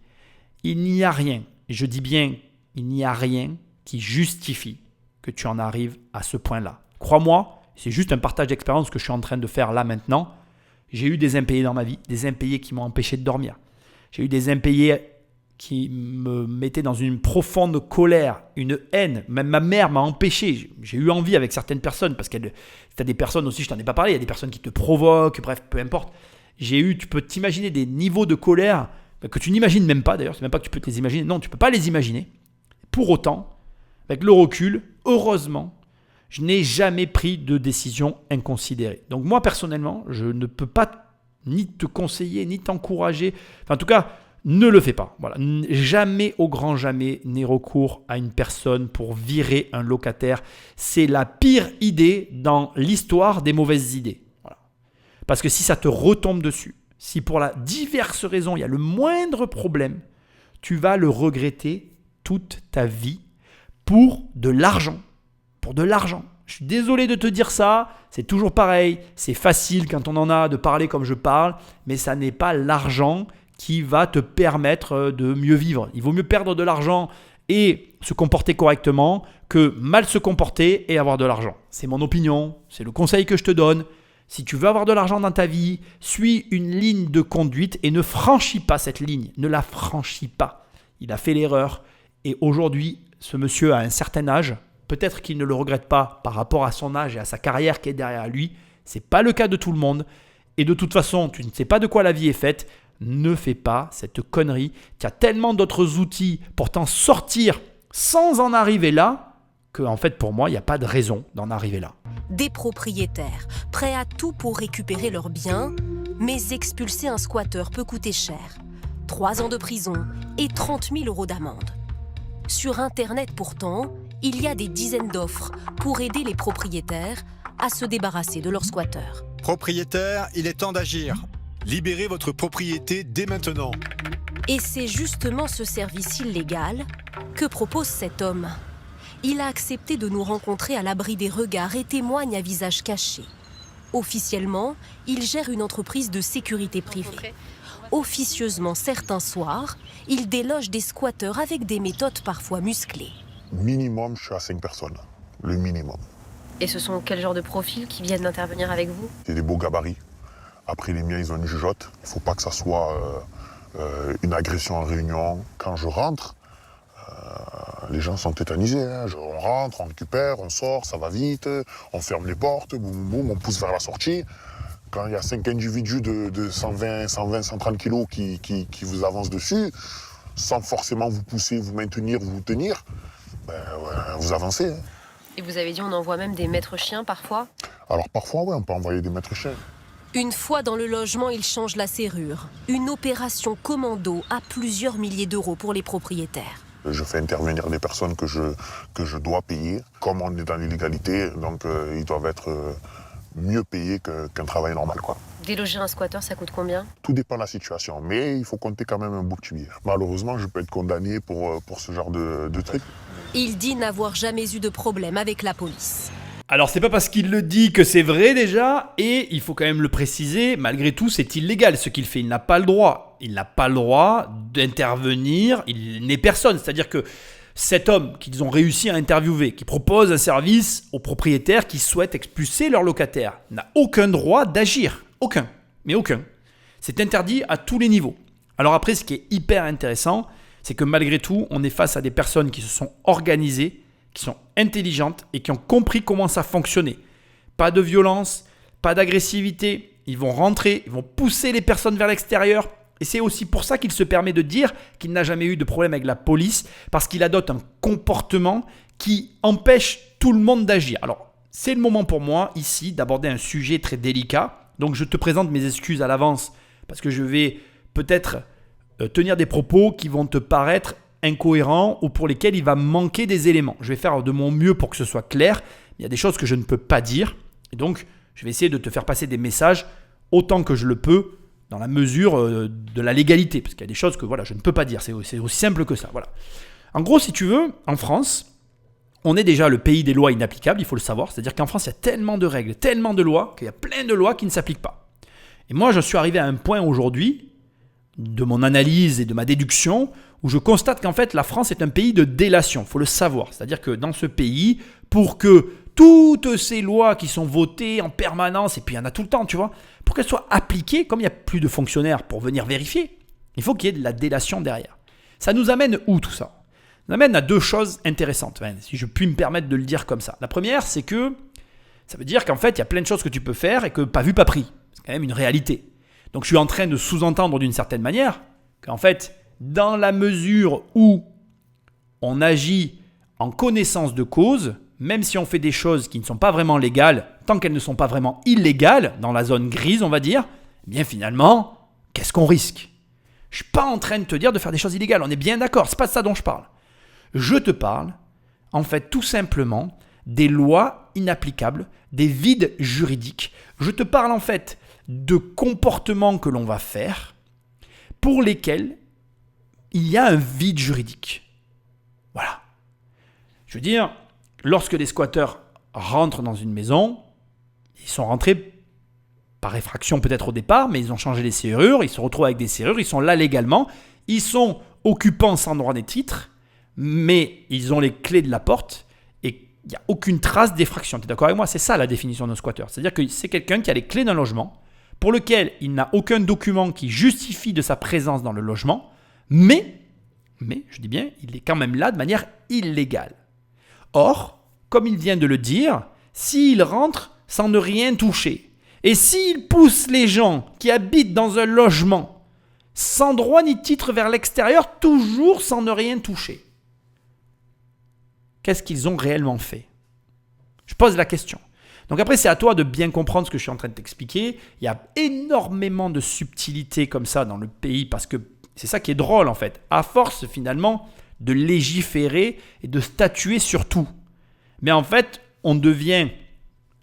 Speaker 1: Il n'y a rien, et je dis bien, il n'y a rien qui justifie que tu en arrives à ce point-là. Crois-moi, c'est juste un partage d'expérience que je suis en train de faire là maintenant. J'ai eu des impayés dans ma vie, des impayés qui m'ont empêché de dormir. J'ai eu des impayés qui me mettaient dans une profonde colère, une haine. Même ma mère m'a empêché. J'ai eu envie avec certaines personnes, parce que tu as des personnes aussi, je t'en ai pas parlé, il y a des personnes qui te provoquent, bref, peu importe. Tu peux t'imaginer des niveaux de colère que tu n'imagines même pas d'ailleurs, c'est même pas que tu peux te les imaginer, non, tu peux pas les imaginer. Pour autant, avec le recul, heureusement, je n'ai jamais pris de décision inconsidérée. Donc moi, personnellement, je ne peux pas ni te conseiller, ni t'encourager, enfin en tout cas, ne le fais pas. Voilà. Jamais, au grand jamais, n'aie recours à une personne pour virer un locataire. C'est la pire idée dans l'histoire des mauvaises idées. Voilà. Parce que si ça te retombe dessus, si pour la diverse raison, il y a le moindre problème, tu vas le regretter toute ta vie pour de l'argent. Pour de l'argent. Je suis désolé de te dire ça, c'est toujours pareil, c'est facile quand on en a de parler comme je parle, mais ça n'est pas l'argent qui va te permettre de mieux vivre. Il vaut mieux perdre de l'argent et se comporter correctement que mal se comporter et avoir de l'argent. C'est mon opinion, c'est le conseil que je te donne. Si tu veux avoir de l'argent dans ta vie, suis une ligne de conduite et ne franchis pas cette ligne, ne la franchis pas. Il a fait l'erreur et aujourd'hui, ce monsieur a un certain âge. Peut-être qu'il ne le regrette pas par rapport à son âge et à sa carrière qui est derrière lui. Ce n'est pas le cas de tout le monde. Et de toute façon, tu ne sais pas de quoi la vie est faite. Ne fais pas cette connerie. Tu as tellement d'autres outils pour t'en sortir sans en arriver là que, en fait, pour moi, il n'y a pas de raison d'en arriver là.
Speaker 2: Des propriétaires, prêts à tout pour récupérer leurs biens, mais expulser un squatteur peut coûter cher. 3 ans de prison et 30 000 € d'amende. Sur Internet pourtant, il y a des dizaines d'offres pour aider les propriétaires à se débarrasser de leurs squatteurs.
Speaker 6: Propriétaire, il est temps d'agir. Libérez votre propriété dès maintenant.
Speaker 2: Et c'est justement ce service illégal que propose cet homme. Il a accepté de nous rencontrer à l'abri des regards et témoigne à visage caché. Officiellement, il gère une entreprise de sécurité privée. Officieusement, certains soirs, il déloge des squatteurs avec des méthodes parfois musclées.
Speaker 7: Minimum, je suis à 5 personnes. Le minimum.
Speaker 8: Et ce sont quel genre de profils qui viennent intervenir avec vous?
Speaker 7: C'est des beaux gabarits. Après, les miens, ils ont une jugeote. Il ne faut pas que ça soit une agression en réunion. Quand je rentre, les gens sont tétanisés. Hein. On rentre, on récupère, on sort, ça va vite. On ferme les portes, boum, boum, boum, on pousse vers la sortie. Quand il y a 5 individus de 120, 130 kilos qui vous avancent dessus, sans forcément vous pousser, vous maintenir, vous tenir, vous avancez. Hein.
Speaker 8: Et vous avez dit on envoie même des maîtres chiens parfois?
Speaker 7: Alors parfois, oui, on peut envoyer des maîtres chiens.
Speaker 2: Une fois dans le logement, il change la serrure. Une opération commando à plusieurs milliers d'euros pour les propriétaires.
Speaker 7: Je fais intervenir des personnes que je dois payer. Comme on est dans l'illégalité, donc ils doivent être mieux payés qu'un travail normal, quoi.
Speaker 8: Déloger un squatteur, ça coûte combien?
Speaker 7: Tout dépend de la situation, mais il faut compter quand même un bout de billet. Malheureusement, je peux être condamné pour ce genre de truc.
Speaker 2: Il dit n'avoir jamais eu de problème avec la police.
Speaker 1: Alors c'est pas parce qu'il le dit que c'est vrai déjà, et il faut quand même le préciser, malgré tout c'est illégal ce qu'il fait, il n'a pas le droit. Il n'a pas le droit d'intervenir, il n'est personne, c'est-à-dire que cet homme qu'ils ont réussi à interviewer, qui propose un service aux propriétaires qui souhaitent expulser leurs locataires, n'a aucun droit d'agir, aucun, mais aucun. C'est interdit à tous les niveaux. Alors après ce qui est hyper intéressant, c'est que malgré tout on est face à des personnes qui se sont organisées, qui sont intelligentes et qui ont compris comment ça fonctionnait. Pas de violence, pas d'agressivité. Ils vont rentrer, ils vont pousser les personnes vers l'extérieur. Et c'est aussi pour ça qu'il se permet de dire qu'il n'a jamais eu de problème avec la police, parce qu'il adopte un comportement qui empêche tout le monde d'agir. Alors, c'est le moment pour moi, ici, d'aborder un sujet très délicat. Donc, je te présente mes excuses à l'avance, parce que je vais peut-être tenir des propos qui vont te paraître incohérents ou pour lesquels il va manquer des éléments. Je vais faire de mon mieux pour que ce soit clair. Il y a des choses que je ne peux pas dire. Et donc, je vais essayer de te faire passer des messages autant que je le peux dans la mesure de la légalité. Parce qu'il y a des choses que je ne peux pas dire. C'est aussi simple que ça. Voilà. En gros, si tu veux, en France, on est déjà le pays des lois inapplicables, il faut le savoir. C'est-à-dire qu'en France, il y a tellement de règles, tellement de lois, qu'il y a plein de lois qui ne s'appliquent pas. Et moi, je suis arrivé à un point aujourd'hui, de mon analyse et de ma déduction, où je constate qu'en fait, la France est un pays de délation. Il faut le savoir. C'est-à-dire que dans ce pays, pour que toutes ces lois qui sont votées en permanence, et puis il y en a tout le temps, tu vois, pour qu'elles soient appliquées, comme il n'y a plus de fonctionnaires pour venir vérifier, il faut qu'il y ait de la délation derrière. Ça nous amène où tout ça? Ça nous amène à deux choses intéressantes, si je puis me permettre de le dire comme ça. La première, c'est que ça veut dire qu'en fait, il y a plein de choses que tu peux faire et que pas vu, pas pris. C'est quand même une réalité. Donc je suis en train de sous-entendre d'une certaine manière qu'en fait, dans la mesure où on agit en connaissance de cause, même si on fait des choses qui ne sont pas vraiment légales, tant qu'elles ne sont pas vraiment illégales, dans la zone grise, on va dire, eh bien finalement, qu'est-ce qu'on risque? Je ne suis pas en train de te dire de faire des choses illégales, on est bien d'accord, ce n'est pas de ça dont je parle. Je te parle, en fait, tout simplement, des lois inapplicables, des vides juridiques. Je te parle en fait de comportements que l'on va faire pour lesquels il y a un vide juridique. Voilà. Je veux dire, lorsque les squatteurs rentrent dans une maison, ils sont rentrés par effraction peut-être au départ, mais ils ont changé les serrures, ils se retrouvent avec des serrures, ils sont là légalement, ils sont occupants sans droit des titres, mais ils ont les clés de la porte et il n'y a aucune trace d'effraction. Tu es d'accord avec moi? C'est ça la définition d'un squatteur. C'est-à-dire que c'est quelqu'un qui a les clés d'un logement, pour lequel il n'a aucun document qui justifie de sa présence dans le logement, mais, je dis bien, il est quand même là de manière illégale. Or, comme il vient de le dire, s'il rentre sans ne rien toucher, et s'il pousse les gens qui habitent dans un logement sans droit ni titre vers l'extérieur, toujours sans ne rien toucher, qu'est-ce qu'ils ont réellement fait? Je pose la question. Donc après, c'est à toi de bien comprendre ce que je suis en train de t'expliquer. Il y a énormément de subtilités comme ça dans le pays parce que c'est ça qui est drôle en fait. À force finalement de légiférer et de statuer sur tout. Mais en fait, on devient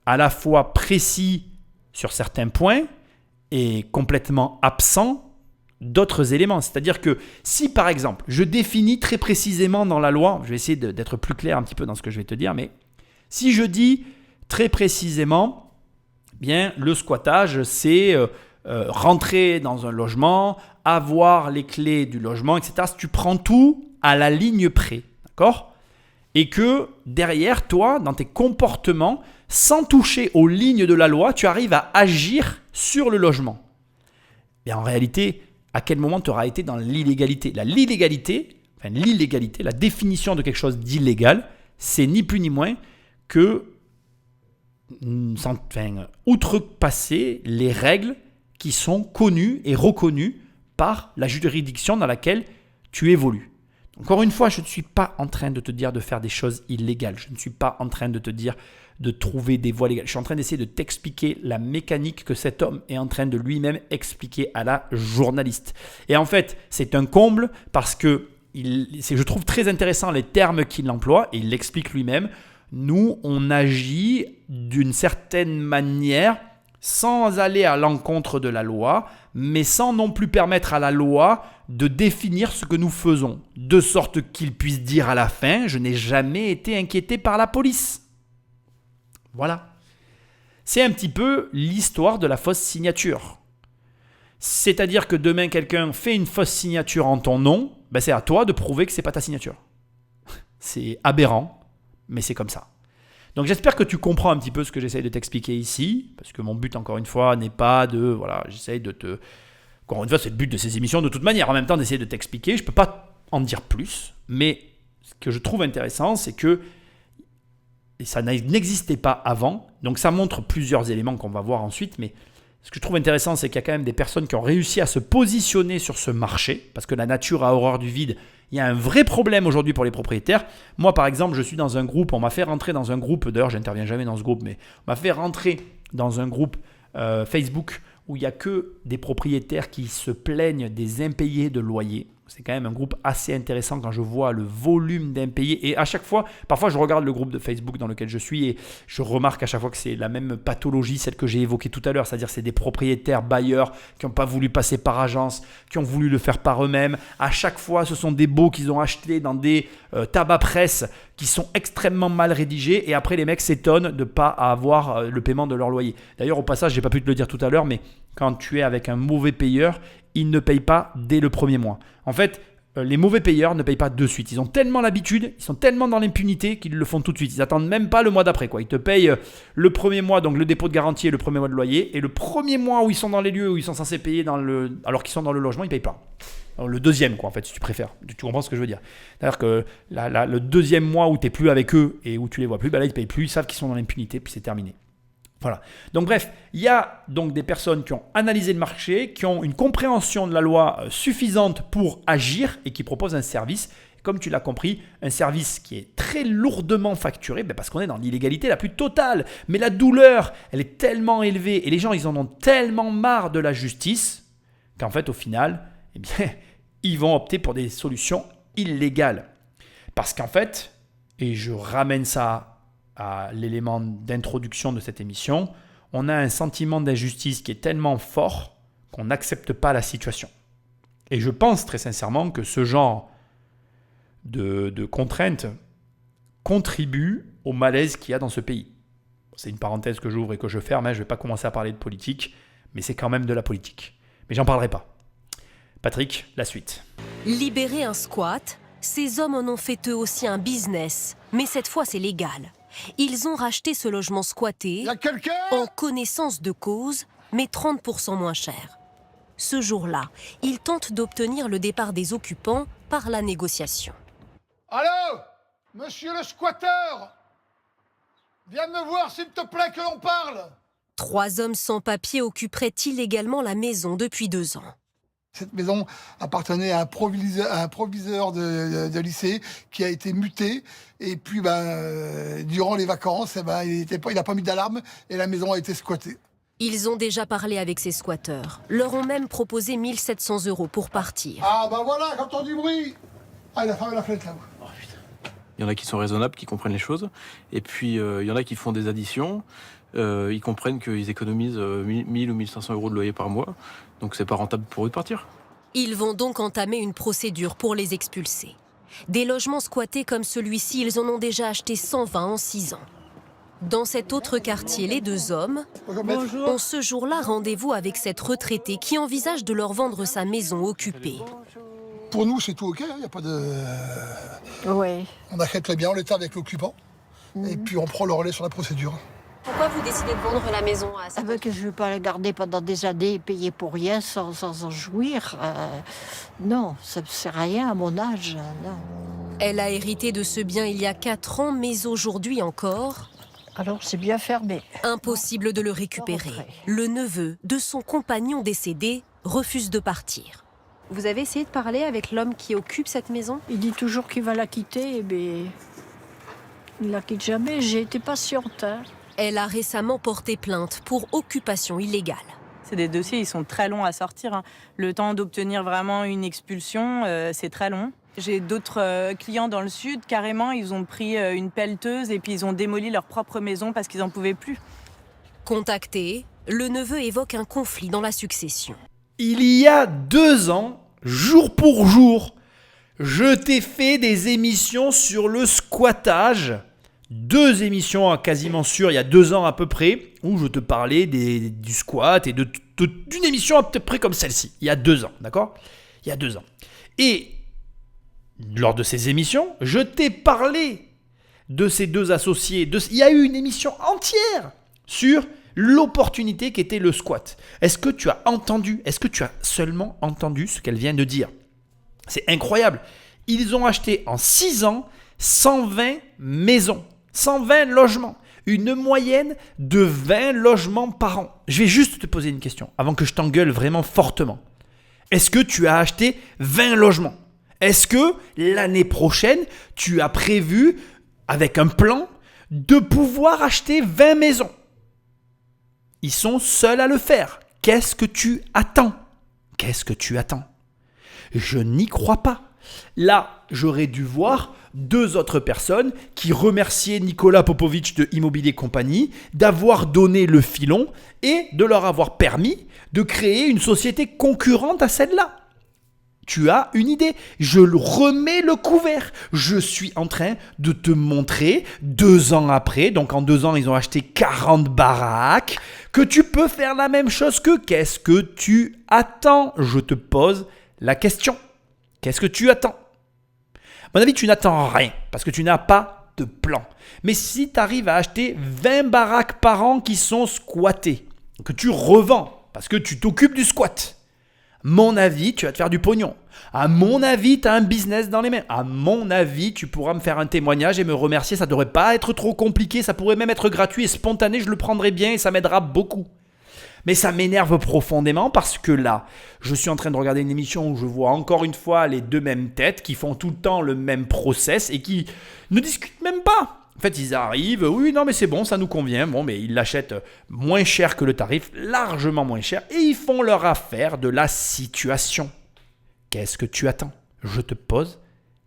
Speaker 1: à la fois précis sur certains points et complètement absent d'autres éléments. C'est-à-dire que si par exemple, je définis très précisément dans la loi, je vais essayer d'être plus clair un petit peu dans ce que je vais te dire, mais si je dis très précisément, bien, le squattage, c'est rentrer dans un logement, avoir les clés du logement, etc. Si tu prends tout à la ligne près, d'accord ? Et que derrière toi, dans tes comportements, sans toucher aux lignes de la loi, tu arrives à agir sur le logement. Et en réalité, à quel moment tu auras été dans l'illégalité ? L'illégalité, la définition de quelque chose d'illégal, c'est ni plus ni moins que outrepasser les règles qui sont connues et reconnues par la juridiction dans laquelle tu évolues. Encore une fois, je ne suis pas en train de te dire de faire des choses illégales. Je ne suis pas en train de te dire de trouver des voies légales. Je suis en train d'essayer de t'expliquer la mécanique que cet homme est en train de lui-même expliquer à la journaliste. Et en fait, c'est un comble parce que je trouve très intéressant les termes qu'il emploie et il l'explique lui-même. Nous, on agit d'une certaine manière sans aller à l'encontre de la loi, mais sans non plus permettre à la loi de définir ce que nous faisons, de sorte qu'il puisse dire à la fin « Je n'ai jamais été inquiété par la police ». Voilà. C'est un petit peu l'histoire de la fausse signature. C'est-à-dire que demain, quelqu'un fait une fausse signature en ton nom, ben c'est à toi de prouver que ce n'est pas ta signature. C'est aberrant, mais c'est comme ça. Donc j'espère que tu comprends un petit peu ce que j'essaie de t'expliquer ici, parce que mon but, encore une fois, n'est pas de... Voilà, j'essaie de te... Encore une fois, c'est le but de ces émissions de toute manière, en même temps d'essayer de t'expliquer. Je ne peux pas en dire plus, mais ce que je trouve intéressant, c'est que ça n'existait pas avant. Donc ça montre plusieurs éléments qu'on va voir ensuite, mais ce que je trouve intéressant, c'est qu'il y a quand même des personnes qui ont réussi à se positionner sur ce marché, parce que la nature a horreur du vide. Il y a un vrai problème aujourd'hui pour les propriétaires. Moi, par exemple, je suis dans un groupe, on m'a fait rentrer dans un groupe, d'ailleurs, je n'interviens jamais dans ce groupe, mais on m'a fait rentrer dans un groupe Facebook où il n'y a que des propriétaires qui se plaignent des impayés de loyer. C'est quand même un groupe assez intéressant quand je vois le volume d'impayés. Et à chaque fois, parfois je regarde le groupe de Facebook dans lequel je suis et je remarque à chaque fois que c'est la même pathologie, celle que j'ai évoquée tout à l'heure. C'est-à-dire c'est des propriétaires bailleurs qui n'ont pas voulu passer par agence, qui ont voulu le faire par eux-mêmes. À chaque fois, ce sont des baux qu'ils ont achetés dans des tabac presse qui sont extrêmement mal rédigés. Et après, les mecs s'étonnent de ne pas avoir le paiement de leur loyer. D'ailleurs, au passage, je n'ai pas pu te le dire tout à l'heure, mais quand tu es avec un mauvais payeur, ils ne payent pas dès le premier mois. En fait, les mauvais payeurs ne payent pas de suite. Ils ont tellement l'habitude, ils sont tellement dans l'impunité qu'ils le font tout de suite. Ils n'attendent même pas le mois d'après, quoi. Ils te payent le premier mois, donc le dépôt de garantie et le premier mois de loyer. Et le premier mois où ils sont dans les lieux où ils sont censés payer alors qu'ils sont dans le logement, ils ne payent pas. Alors, le deuxième, quoi, en fait, si tu préfères. Tu comprends ce que je veux dire. C'est-à-dire que le deuxième mois où tu n'es plus avec eux et où tu les vois plus, ben là, ils ne payent plus. Ils savent qu'ils sont dans l'impunité, puis c'est terminé. Voilà. Donc bref, il y a donc des personnes qui ont analysé le marché, qui ont une compréhension de la loi suffisante pour agir et qui proposent un service, comme tu l'as compris, un service qui est très lourdement facturé, parce qu'on est dans l'illégalité la plus totale. Mais la douleur, elle est tellement élevée et les gens, ils en ont tellement marre de la justice qu'en fait, au final, eh bien, ils vont opter pour des solutions illégales. Parce qu'en fait, et je ramène ça à l'élément d'introduction de cette émission, on a un sentiment d'injustice qui est tellement fort qu'on n'accepte pas la situation. Et je pense très sincèrement que ce genre de contraintes contribue au malaise qu'il y a dans ce pays. C'est une parenthèse que j'ouvre et que je ferme, je ne vais pas commencer à parler de politique, mais c'est quand même de la politique. Mais j'en parlerai pas. Patrick, la suite.
Speaker 2: Libérer un squat, ces hommes en ont fait eux aussi un business, mais cette fois c'est légal. Ils ont racheté ce logement squatté en connaissance de cause, mais 30% moins cher. Ce jour-là, ils tentent d'obtenir le départ des occupants par la négociation.
Speaker 9: Allô, monsieur le squatteur, viens me voir s'il te plaît que l'on parle.
Speaker 2: 3 hommes sans papier occuperaient illégalement la maison depuis 2 ans.
Speaker 9: Cette maison appartenait à un proviseur de lycée qui a été muté. Et puis, durant les vacances, il n'a pas mis d'alarme et la maison a été squattée.
Speaker 2: Ils ont déjà parlé avec ces squatteurs. Leur ont même proposé 1 700 € pour partir.
Speaker 9: Ah voilà, j'entends du bruit. Ah, il a fermé la fenêtre là-haut.
Speaker 10: Il y en a qui sont raisonnables, qui comprennent les choses. Et puis, il y en a qui font des additions. Ils comprennent qu'ils économisent 1000 ou 1500 € de loyer par mois. Donc, c'est pas rentable pour eux de partir.
Speaker 2: Ils vont donc entamer une procédure pour les expulser. Des logements squattés comme celui-ci, ils en ont déjà acheté 120 en 6 ans. Dans cet autre quartier, les 2 hommes ont ce jour-là rendez-vous avec cette retraitée qui envisage de leur vendre sa maison occupée.
Speaker 9: Pour nous, c'est tout OK, il n'y a pas de...
Speaker 11: Oui.
Speaker 9: On achète le bien en l'état avec l'occupant, et puis on prend le relais sur la procédure.
Speaker 8: Pourquoi vous décidez de vendre la maison à ça?
Speaker 11: Que je ne veux pas la garder pendant des années et payer pour rien sans en jouir. Non, ça ne sert à rien à mon âge. Non.
Speaker 2: Elle a hérité de ce bien il y a 4 ans, mais aujourd'hui encore...
Speaker 11: Alors c'est bien fermé.
Speaker 2: Impossible de le récupérer. Le neveu de son compagnon décédé refuse de partir.
Speaker 8: Vous avez essayé de parler avec l'homme qui occupe cette maison?
Speaker 11: Il dit toujours qu'il va la quitter, mais il la quitte jamais. J'ai été patiente.
Speaker 2: Elle a récemment porté plainte pour occupation illégale.
Speaker 12: C'est des dossiers, ils sont très longs à sortir. Le temps d'obtenir vraiment une expulsion, c'est très long. J'ai d'autres clients dans le sud, carrément, ils ont pris une pelleteuse et puis ils ont démoli leur propre maison parce qu'ils n'en pouvaient plus.
Speaker 2: Contacté, le neveu évoque un conflit dans la succession.
Speaker 1: Il y a 2 ans, jour pour jour, je t'ai fait des émissions sur le squattage. 2 émissions quasiment sûres, il y a 2 ans à peu près, où je te parlais du squat et d'une émission à peu près comme celle-ci. Il y a 2 ans, d'accord ? Il y a 2 ans. Et lors de ces émissions, je t'ai parlé de ces 2 associés. Il y a eu une émission entière sur l'opportunité qu'était le squat. Est-ce que tu as entendu ? Est-ce que tu as seulement entendu ce qu'elle vient de dire ? C'est incroyable. Ils ont acheté en 6 ans 120 maisons, 120 logements. Une moyenne de 20 logements par an. Je vais juste te poser une question avant que je t'engueule vraiment fortement. Est-ce que tu as acheté 20 logements ? Est-ce que l'année prochaine, tu as prévu, avec un plan, de pouvoir acheter 20 maisons ? Ils sont seuls à le faire. Qu'est-ce que tu attends ? Qu'est-ce que tu attends ? Je n'y crois pas. Là, j'aurais dû voir 2 autres personnes qui remerciaient Nicolas Popovic de Immobilier Compagnie d'avoir donné le filon et de leur avoir permis de créer une société concurrente à celle-là. Tu as une idée, je remets le couvert. Je suis en train de te montrer 2 ans après, donc en 2 ans ils ont acheté 40 baraques, que tu peux faire la même chose qu'eux. Qu'est-ce que tu attends ? Je te pose la question. Qu'est-ce que tu attends ? À mon avis, tu n'attends rien parce que tu n'as pas de plan. Mais si tu arrives à acheter 20 baraques par an qui sont squattées, que tu revends parce que tu t'occupes du squat, à mon avis, tu vas te faire du pognon. À mon avis, tu as un business dans les mains. À mon avis, tu pourras me faire un témoignage et me remercier. Ça ne devrait pas être trop compliqué. Ça pourrait même être gratuit et spontané. Je le prendrai bien et ça m'aidera beaucoup. Mais ça m'énerve profondément parce que là, je suis en train de regarder une émission où je vois encore une fois les 2 mêmes têtes qui font tout le temps le même process et qui ne discutent même pas. En fait, ils arrivent, oui, non, mais c'est bon, ça nous convient. Bon, mais ils l'achètent moins cher que le tarif, largement moins cher, et ils font leur affaire de la situation. Qu'est-ce que tu attends ? Je te pose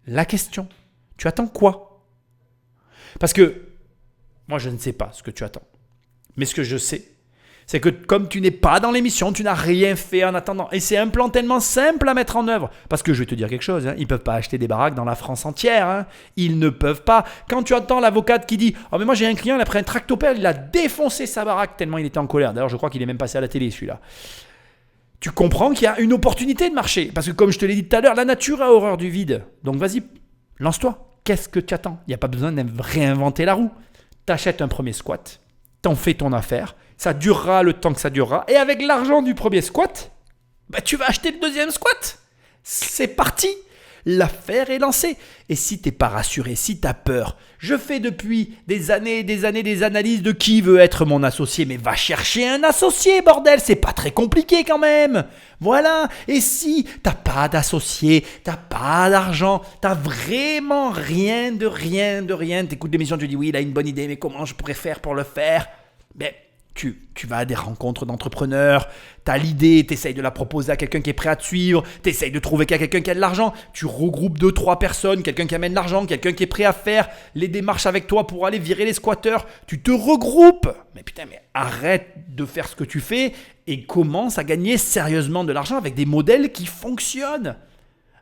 Speaker 1: la question. Tu attends quoi ? Parce que Moi, je ne sais pas ce que tu attends. Mais ce que je sais, c'est que comme tu n'es pas dans l'émission, tu n'as rien fait en attendant. Et c'est un plan tellement simple à mettre en œuvre. Parce que je vais te dire quelque chose, ils ne peuvent pas acheter des baraques dans la France entière. Ils ne peuvent pas. Quand tu entends l'avocate qui dit « Oh mais moi j'ai un client, il a pris un tractopelle, il a défoncé sa baraque tellement il était en colère. » D'ailleurs, je crois qu'il est même passé à la télé celui-là. Tu comprends qu'il y a une opportunité de marché. Parce que comme je te l'ai dit tout à l'heure, la nature a horreur du vide. Donc vas-y, lance-toi. Qu'est-ce que tu attends ? Il n'y a pas besoin de réinventer la roue. Tu achètes un premier squat, t'en fais ton affaire, ça durera le temps que ça durera, et avec l'argent du premier squat, tu vas acheter le deuxième squat. C'est parti. L'affaire est lancée. Et si t'es pas rassuré, si t'as peur, je fais depuis des années des analyses de qui veut être mon associé. Mais va chercher un associé, bordel, c'est pas très compliqué quand même. Voilà. Et si t'as pas d'associé, t'as pas d'argent, t'as vraiment rien, t'écoutes l'émission, tu dis oui, il a une bonne idée, mais comment je pourrais faire pour le faire ? Tu vas à des rencontres d'entrepreneurs, tu as l'idée, tu essayes de la proposer à quelqu'un qui est prêt à te suivre, tu essayes de trouver quelqu'un qui a de l'argent, tu regroupes 2-3 personnes, quelqu'un qui amène de l'argent, quelqu'un qui est prêt à faire les démarches avec toi pour aller virer les squatteurs, tu te regroupes. Mais arrête de faire ce que tu fais et commence à gagner sérieusement de l'argent avec des modèles qui fonctionnent.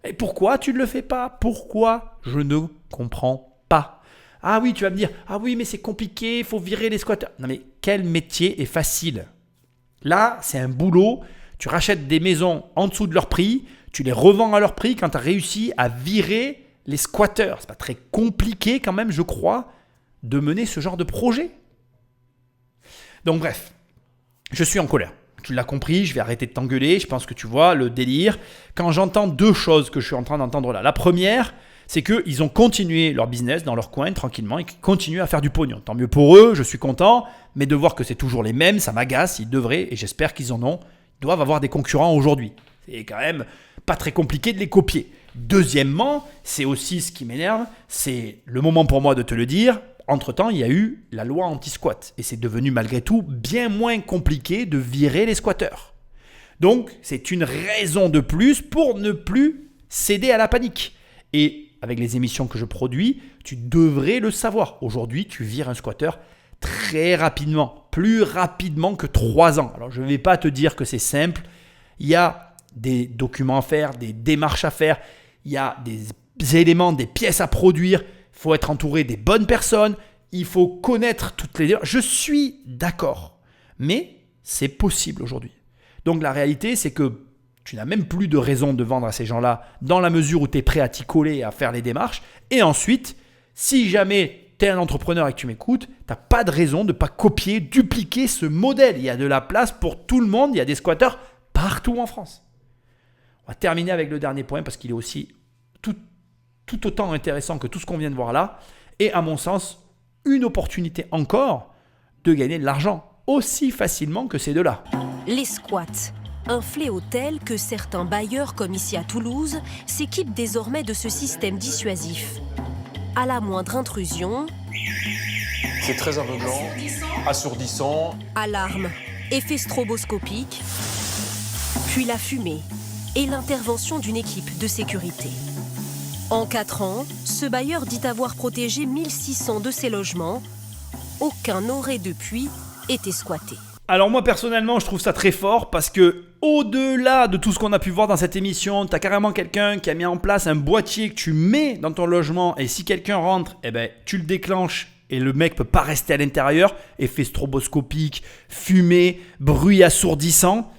Speaker 1: Et pourquoi tu ne le fais pas ? Pourquoi ? Je ne comprends pas. Ah oui, tu vas me dire, ah oui, mais c'est compliqué, il faut virer les squatteurs. Non mais quel métier est facile ? Là, c'est un boulot, tu rachètes des maisons en dessous de leur prix, tu les revends à leur prix quand tu as réussi à virer les squatteurs. C'est pas très compliqué quand même, je crois, de mener ce genre de projet. Donc bref, je suis en colère. Tu l'as compris, je vais arrêter de t'engueuler, je pense que tu vois le délire. Quand j'entends deux choses que je suis en train d'entendre là. La première, c'est qu'ils ont continué leur business dans leur coin tranquillement et qu'ils continuent à faire du pognon. Tant mieux pour eux, je suis content, mais de voir que c'est toujours les mêmes, ça m'agace, ils devraient, et j'espère qu'ils en ont, ils doivent avoir des concurrents aujourd'hui. C'est quand même pas très compliqué de les copier. Deuxièmement, c'est aussi ce qui m'énerve, c'est le moment pour moi de te le dire, entre-temps, il y a eu la loi anti-squat et c'est devenu malgré tout bien moins compliqué de virer les squatteurs. Donc, c'est une raison de plus pour ne plus céder à la panique. Et avec les émissions que je produis, tu devrais le savoir. Aujourd'hui, tu vires un squatteur très rapidement, plus rapidement que 3 ans. Alors, je ne vais pas te dire que c'est simple. Il y a des documents à faire, des démarches à faire, il y a des éléments, des pièces à produire. Il faut être entouré des bonnes personnes, il faut connaître toutes les... Je suis d'accord, mais c'est possible aujourd'hui. Donc, la réalité, c'est que tu n'as même plus de raison de vendre à ces gens-là dans la mesure où tu es prêt à t'y coller et à faire les démarches. Et ensuite, si jamais tu es un entrepreneur et que tu m'écoutes, tu n'as pas de raison de ne pas copier, dupliquer ce modèle. Il y a de la place pour tout le monde. Il y a des squatteurs partout en France. On va terminer avec le dernier point parce qu'il est aussi tout autant intéressant que tout ce qu'on vient de voir là. Et à mon sens, une opportunité encore de gagner de l'argent aussi facilement que ces deux-là.
Speaker 2: Les squats. Un fléau tel que certains bailleurs, comme ici à Toulouse, s'équipent désormais de ce système dissuasif. À la moindre intrusion...
Speaker 13: C'est très aveuglant, assourdissant.
Speaker 2: Alarme, effet stroboscopique, puis la fumée et l'intervention d'une équipe de sécurité. En 4 ans, ce bailleur dit avoir protégé 1600 de ses logements. Aucun n'aurait depuis été squatté.
Speaker 1: Alors moi personnellement je trouve ça très fort parce que au-delà de tout ce qu'on a pu voir dans cette émission, tu as carrément quelqu'un qui a mis en place un boîtier que tu mets dans ton logement et si quelqu'un rentre, tu le déclenches et le mec peut pas rester à l'intérieur, effet stroboscopique, fumée, bruit assourdissant.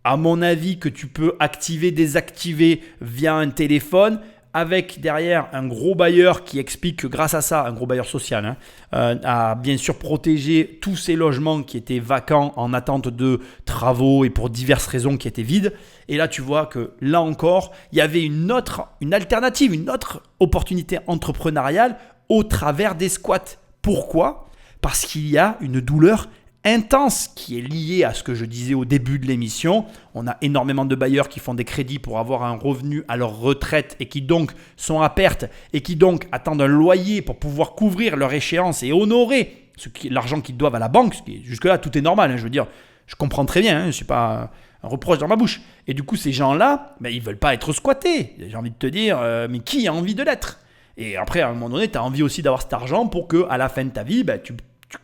Speaker 1: À mon avis que tu peux activer, désactiver via un téléphone. Avec derrière un gros bailleur qui explique que grâce à ça, un gros bailleur social, a bien sûr protégé tous ces logements qui étaient vacants en attente de travaux et pour diverses raisons qui étaient vides. Et là, tu vois que là encore, il y avait une alternative, une autre opportunité entrepreneuriale au travers des squats. Pourquoi ? Parce qu'il y a une douleur intense qui est liée à ce que je disais au début de l'émission. On a énormément de bailleurs qui font des crédits pour avoir un revenu à leur retraite et qui donc sont à perte et qui donc attendent un loyer pour pouvoir couvrir leur échéance et honorer l'argent qu'ils doivent à la banque. Jusque-là, tout est normal. Je veux dire, je comprends très bien. Je ne suis pas un reproche dans ma bouche. Et du coup, ces gens-là, ils ne veulent pas être squattés. J'ai envie de te dire, mais qui a envie de l'être ? Et après, à un moment donné, tu as envie aussi d'avoir cet argent pour qu'à la fin de ta vie,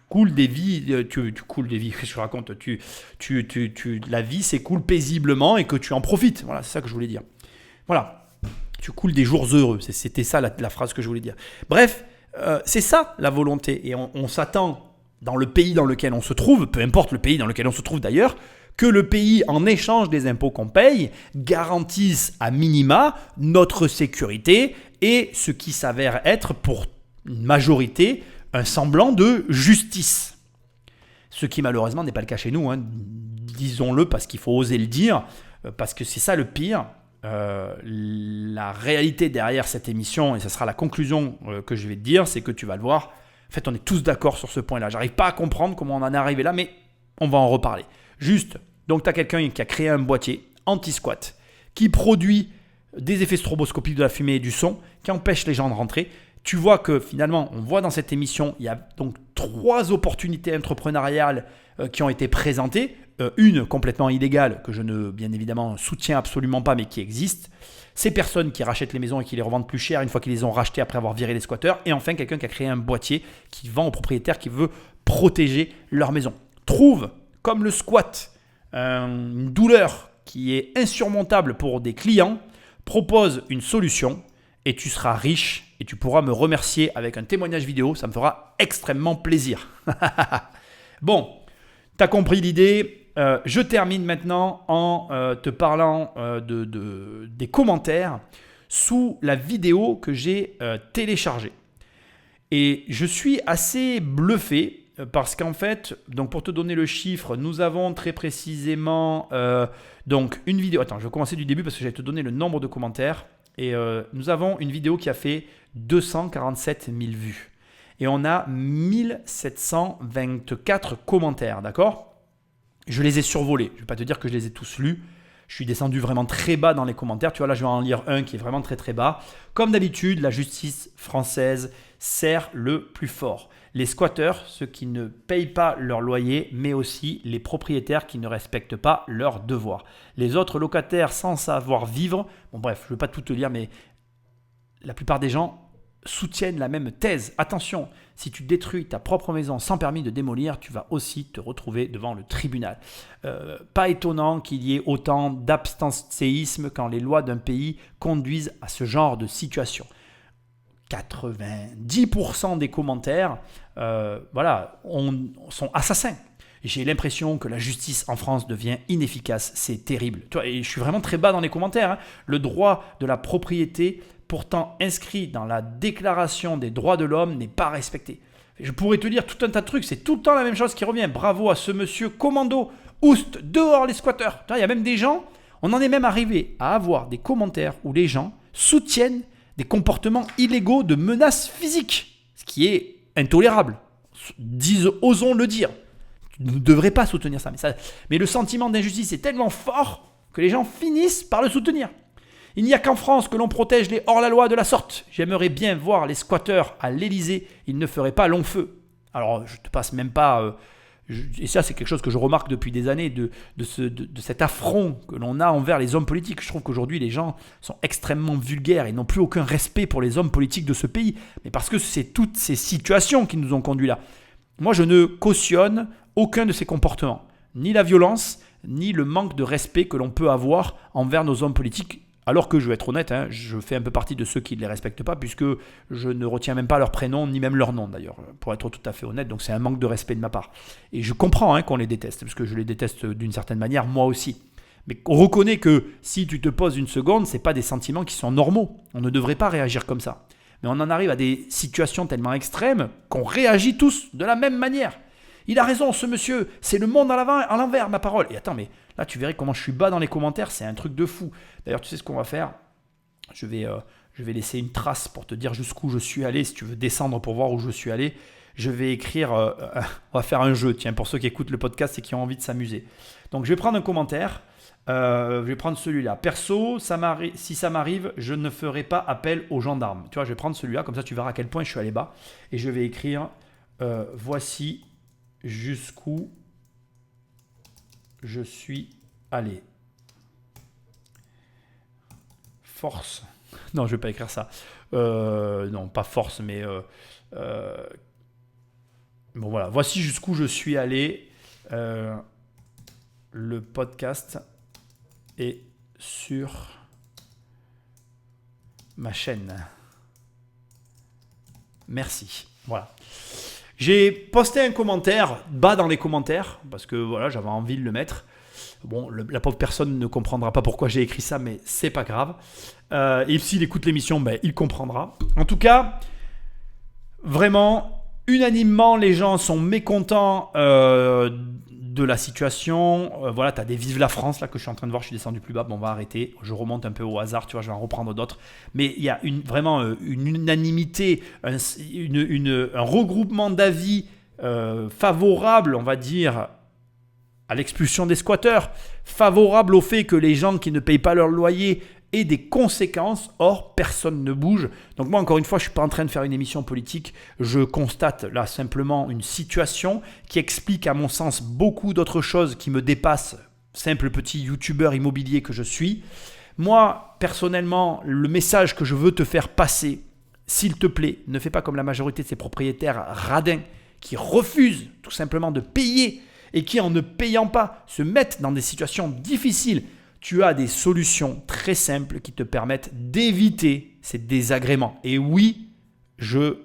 Speaker 1: coules des vies, tu coules des vies, qu'est-ce que je raconte, la vie s'écoule paisiblement et que tu en profites. Voilà, c'est ça que je voulais dire. Voilà, tu coules des jours heureux. C'était ça la phrase que je voulais dire. Bref, c'est ça la volonté. Et on s'attend, dans le pays dans lequel on se trouve, peu importe le pays dans lequel on se trouve d'ailleurs, que le pays, en échange des impôts qu'on paye, garantisse à minima notre sécurité et ce qui s'avère être pour une majorité un semblant de justice. Ce qui malheureusement n'est pas le cas chez nous, hein. Disons-le parce qu'il faut oser le dire, parce que c'est ça le pire. La réalité derrière cette émission, et ce sera la conclusion que je vais te dire, c'est que tu vas le voir. En fait, on est tous d'accord sur ce point-là. J'arrive pas à comprendre comment on en est arrivé là, mais on va en reparler. Juste, donc tu as quelqu'un qui a créé un boîtier anti-squat, qui produit des effets stroboscopiques de la fumée et du son, qui empêche les gens de rentrer. Tu vois que finalement, on voit dans cette émission, il y a donc 3 opportunités entrepreneuriales qui ont été présentées. Une complètement illégale, que je ne, bien évidemment, soutiens absolument pas, mais qui existe. Ces personnes qui rachètent les maisons et qui les revendent plus cher une fois qu'ils les ont rachetées après avoir viré les squatteurs. Et enfin, quelqu'un qui a créé un boîtier qui vend aux propriétaires qui veut protéger leur maison. Trouve, comme le squat, une douleur qui est insurmontable pour des clients, propose une solution et tu seras riche et tu pourras me remercier avec un témoignage vidéo. Ça me fera extrêmement plaisir. Bon, tu as compris l'idée. Je termine maintenant en te parlant des commentaires sous la vidéo que j'ai téléchargée. Et je suis assez bluffé parce qu'en fait, donc pour te donner le chiffre, nous avons très précisément donc une vidéo. Attends, je vais commencer du début parce que je vais te donner le nombre de commentaires. Et nous avons une vidéo qui a fait 247 000 vues. Et on a 1724 commentaires, d'accord ? Je les ai survolés. Je ne vais pas te dire que je les ai tous lus. Je suis descendu vraiment très bas dans les commentaires. Tu vois, là, je vais en lire un qui est vraiment très très bas. Comme d'habitude, la justice française sert le plus fort. Les squatteurs, ceux qui ne payent pas leur loyer, mais aussi les propriétaires qui ne respectent pas leurs devoirs. Les autres locataires sans savoir vivre. Bon bref, je ne vais pas tout te lire, mais la plupart des gens soutiennent la même thèse. Attention, si tu détruis ta propre maison sans permis de démolir, tu vas aussi te retrouver devant le tribunal. Pas étonnant qu'il y ait autant d'abstentéisme quand les lois d'un pays conduisent à ce genre de situation. 90% des commentaires sont assassins. J'ai l'impression que la justice en France devient inefficace. C'est terrible. Et je suis vraiment très bas dans les commentaires, hein. Le droit de la propriété, pourtant inscrit dans la Déclaration des droits de l'homme, n'est pas respecté. Je pourrais te dire tout un tas de trucs. C'est tout le temps la même chose qui revient. Bravo à ce monsieur commando. Oust, dehors les squatteurs. Il y a même des gens, on en est même arrivé à avoir des commentaires où les gens soutiennent des comportements illégaux de menaces physiques, ce qui est intolérable. Osons le dire. Tu ne devrais pas soutenir ça. Mais le sentiment d'injustice est tellement fort que les gens finissent par le soutenir. Il n'y a qu'en France que l'on protège les hors-la-loi de la sorte. J'aimerais bien voir les squatteurs à l'Élysée. Ils ne feraient pas long feu. Alors, je ne te passe même pas... et ça, c'est quelque chose que je remarque depuis des années, de cet affront que l'on a envers les hommes politiques. Je trouve qu'aujourd'hui, les gens sont extrêmement vulgaires et n'ont plus aucun respect pour les hommes politiques de ce pays. Mais parce que c'est toutes ces situations qui nous ont conduits là. Moi, je ne cautionne aucun de ces comportements. Ni la violence, ni le manque de respect que l'on peut avoir envers nos hommes politiques. Alors que je vais être honnête, hein, je fais un peu partie de ceux qui ne les respectent pas puisque je ne retiens même pas leur prénom ni même leur nom d'ailleurs, pour être tout à fait honnête. Donc c'est un manque de respect de ma part. Et je comprends qu'on les déteste, parce que je les déteste d'une certaine manière, moi aussi. Mais on reconnaît que si tu te poses une seconde, ce n'est pas des sentiments qui sont normaux. On ne devrait pas réagir comme ça. Mais on en arrive à des situations tellement extrêmes qu'on réagit tous de la même manière. Il a raison, ce monsieur, c'est le monde à l'envers, ma parole. Et attends, mais là, tu verrais comment je suis bas dans les commentaires, c'est un truc de fou. D'ailleurs, tu sais ce qu'on va faire ? Je vais laisser une trace pour te dire jusqu'où je suis allé. Si tu veux descendre pour voir où je suis allé, je vais écrire, on va faire un jeu, tiens, pour ceux qui écoutent le podcast et qui ont envie de s'amuser. Donc, je vais prendre un commentaire, je vais prendre celui-là. Perso, si ça m'arrive, je ne ferai pas appel aux gendarmes. Tu vois, je vais prendre celui-là, comme ça tu verras à quel point je suis allé bas. Et je vais écrire, voici jusqu'où je suis allé. Force. Non, je ne vais pas écrire ça. Non, pas force, mais Bon voilà, voici jusqu'où je suis allé. Le podcast est sur ma chaîne. Merci. Voilà. J'ai posté un commentaire bas dans les commentaires parce que voilà, j'avais envie de le mettre. Bon, la pauvre personne ne comprendra pas pourquoi j'ai écrit ça, mais c'est pas grave. Et s'il écoute l'émission, il comprendra. En tout cas, vraiment, unanimement, les gens sont mécontents de la situation. Voilà, tu as des Vive la France là que je suis en train de voir. Je suis descendu plus bas. Bon, on va arrêter. Je remonte un peu au hasard. Tu vois, je vais en reprendre d'autres. Mais il y a vraiment une unanimité, un regroupement d'avis favorable, on va dire, à l'expulsion des squatteurs, favorable au fait que les gens qui ne payent pas leur loyer aient des conséquences. Or, personne ne bouge. Donc moi, encore une fois, je ne suis pas en train de faire une émission politique. Je constate là simplement une situation qui explique, à mon sens, beaucoup d'autres choses qui me dépassent, simple petit youtubeur immobilier que je suis. Moi, personnellement, le message que je veux te faire passer, s'il te plaît, ne fais pas comme la majorité de ces propriétaires radins qui refusent tout simplement de payer et qui, en ne payant pas, se mettent dans des situations difficiles. Tu as des solutions très simples qui te permettent d'éviter ces désagréments. Et oui, je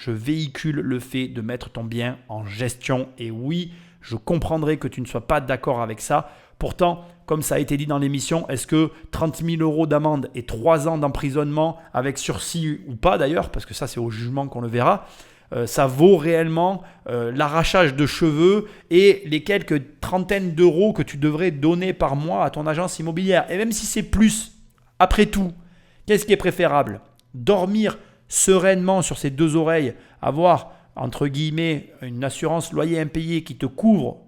Speaker 1: véhicule le fait de mettre ton bien en gestion. Et oui, je comprendrai que tu ne sois pas d'accord avec ça. Pourtant, comme ça a été dit dans l'émission, est-ce que 30 000 € d'amende et 3 ans d'emprisonnement avec sursis ou pas d'ailleurs, parce que ça c'est au jugement qu'on le verra, ça vaut réellement l'arrachage de cheveux et les quelques trentaines d'euros que tu devrais donner par mois à ton agence immobilière. Et même si c'est plus, après tout, qu'est-ce qui est préférable ? Dormir sereinement sur ses deux oreilles, avoir, entre guillemets, une assurance loyer impayé qui te couvre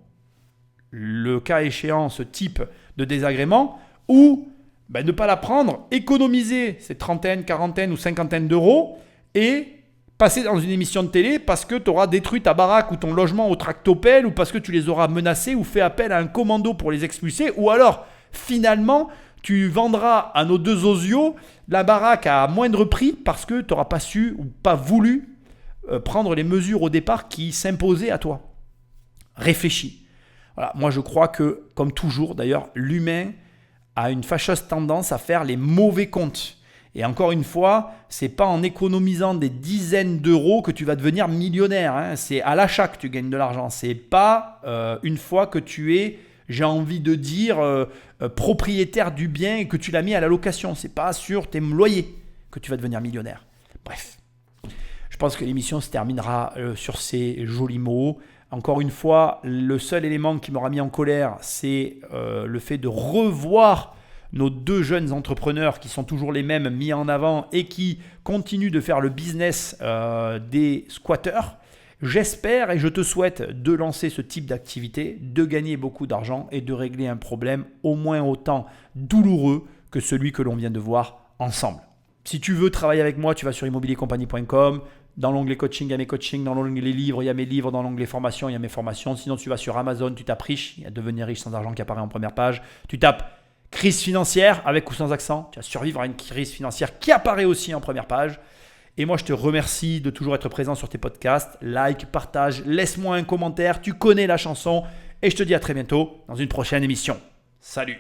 Speaker 1: le cas échéant, ce type de désagrément, ou ne pas la prendre, économiser ces trentaines, quarantaines ou cinquantaines d'euros et passer dans une émission de télé parce que tu auras détruit ta baraque ou ton logement au tractopelle ou parce que tu les auras menacés ou fait appel à un commando pour les expulser, ou alors finalement tu vendras à nos deux osios la baraque à moindre prix parce que tu n'auras pas su ou pas voulu prendre les mesures au départ qui s'imposaient à toi. Réfléchis. Voilà, moi je crois que, comme toujours d'ailleurs, l'humain a une fâcheuse tendance à faire les mauvais comptes. Et encore une fois, c'est pas en économisant des dizaines d'euros que tu vas devenir millionnaire. Hein. C'est à l'achat que tu gagnes de l'argent. C'est pas une fois que tu es, j'ai envie de dire, propriétaire du bien et que tu l'as mis à la location. C'est pas sur tes loyers que tu vas devenir millionnaire. Bref, je pense que l'émission se terminera sur ces jolis mots. Encore une fois, le seul élément qui m'aura mis en colère, c'est le fait de revoir nos deux jeunes entrepreneurs qui sont toujours les mêmes mis en avant et qui continuent de faire le business des squatteurs. J'espère et je te souhaite de lancer ce type d'activité, de gagner beaucoup d'argent et de régler un problème au moins autant douloureux que celui que l'on vient de voir ensemble. Si tu veux travailler avec moi, tu vas sur immobiliercompagnie.com. Dans l'onglet coaching, il y a mes coachings. Dans l'onglet livres, il y a mes livres. Dans l'onglet formation, il y a mes formations. Sinon, tu vas sur Amazon, tu tapes riche. Il y a devenir riche sans argent qui apparaît en première page. Tu tapes crise financière avec ou sans accent. Tu vas survivre à une crise financière qui apparaît aussi en première page. Et moi, je te remercie de toujours être présent sur tes podcasts. Like, partage, laisse-moi un commentaire. Tu connais la chanson. Et je te dis à très bientôt dans une prochaine émission. Salut!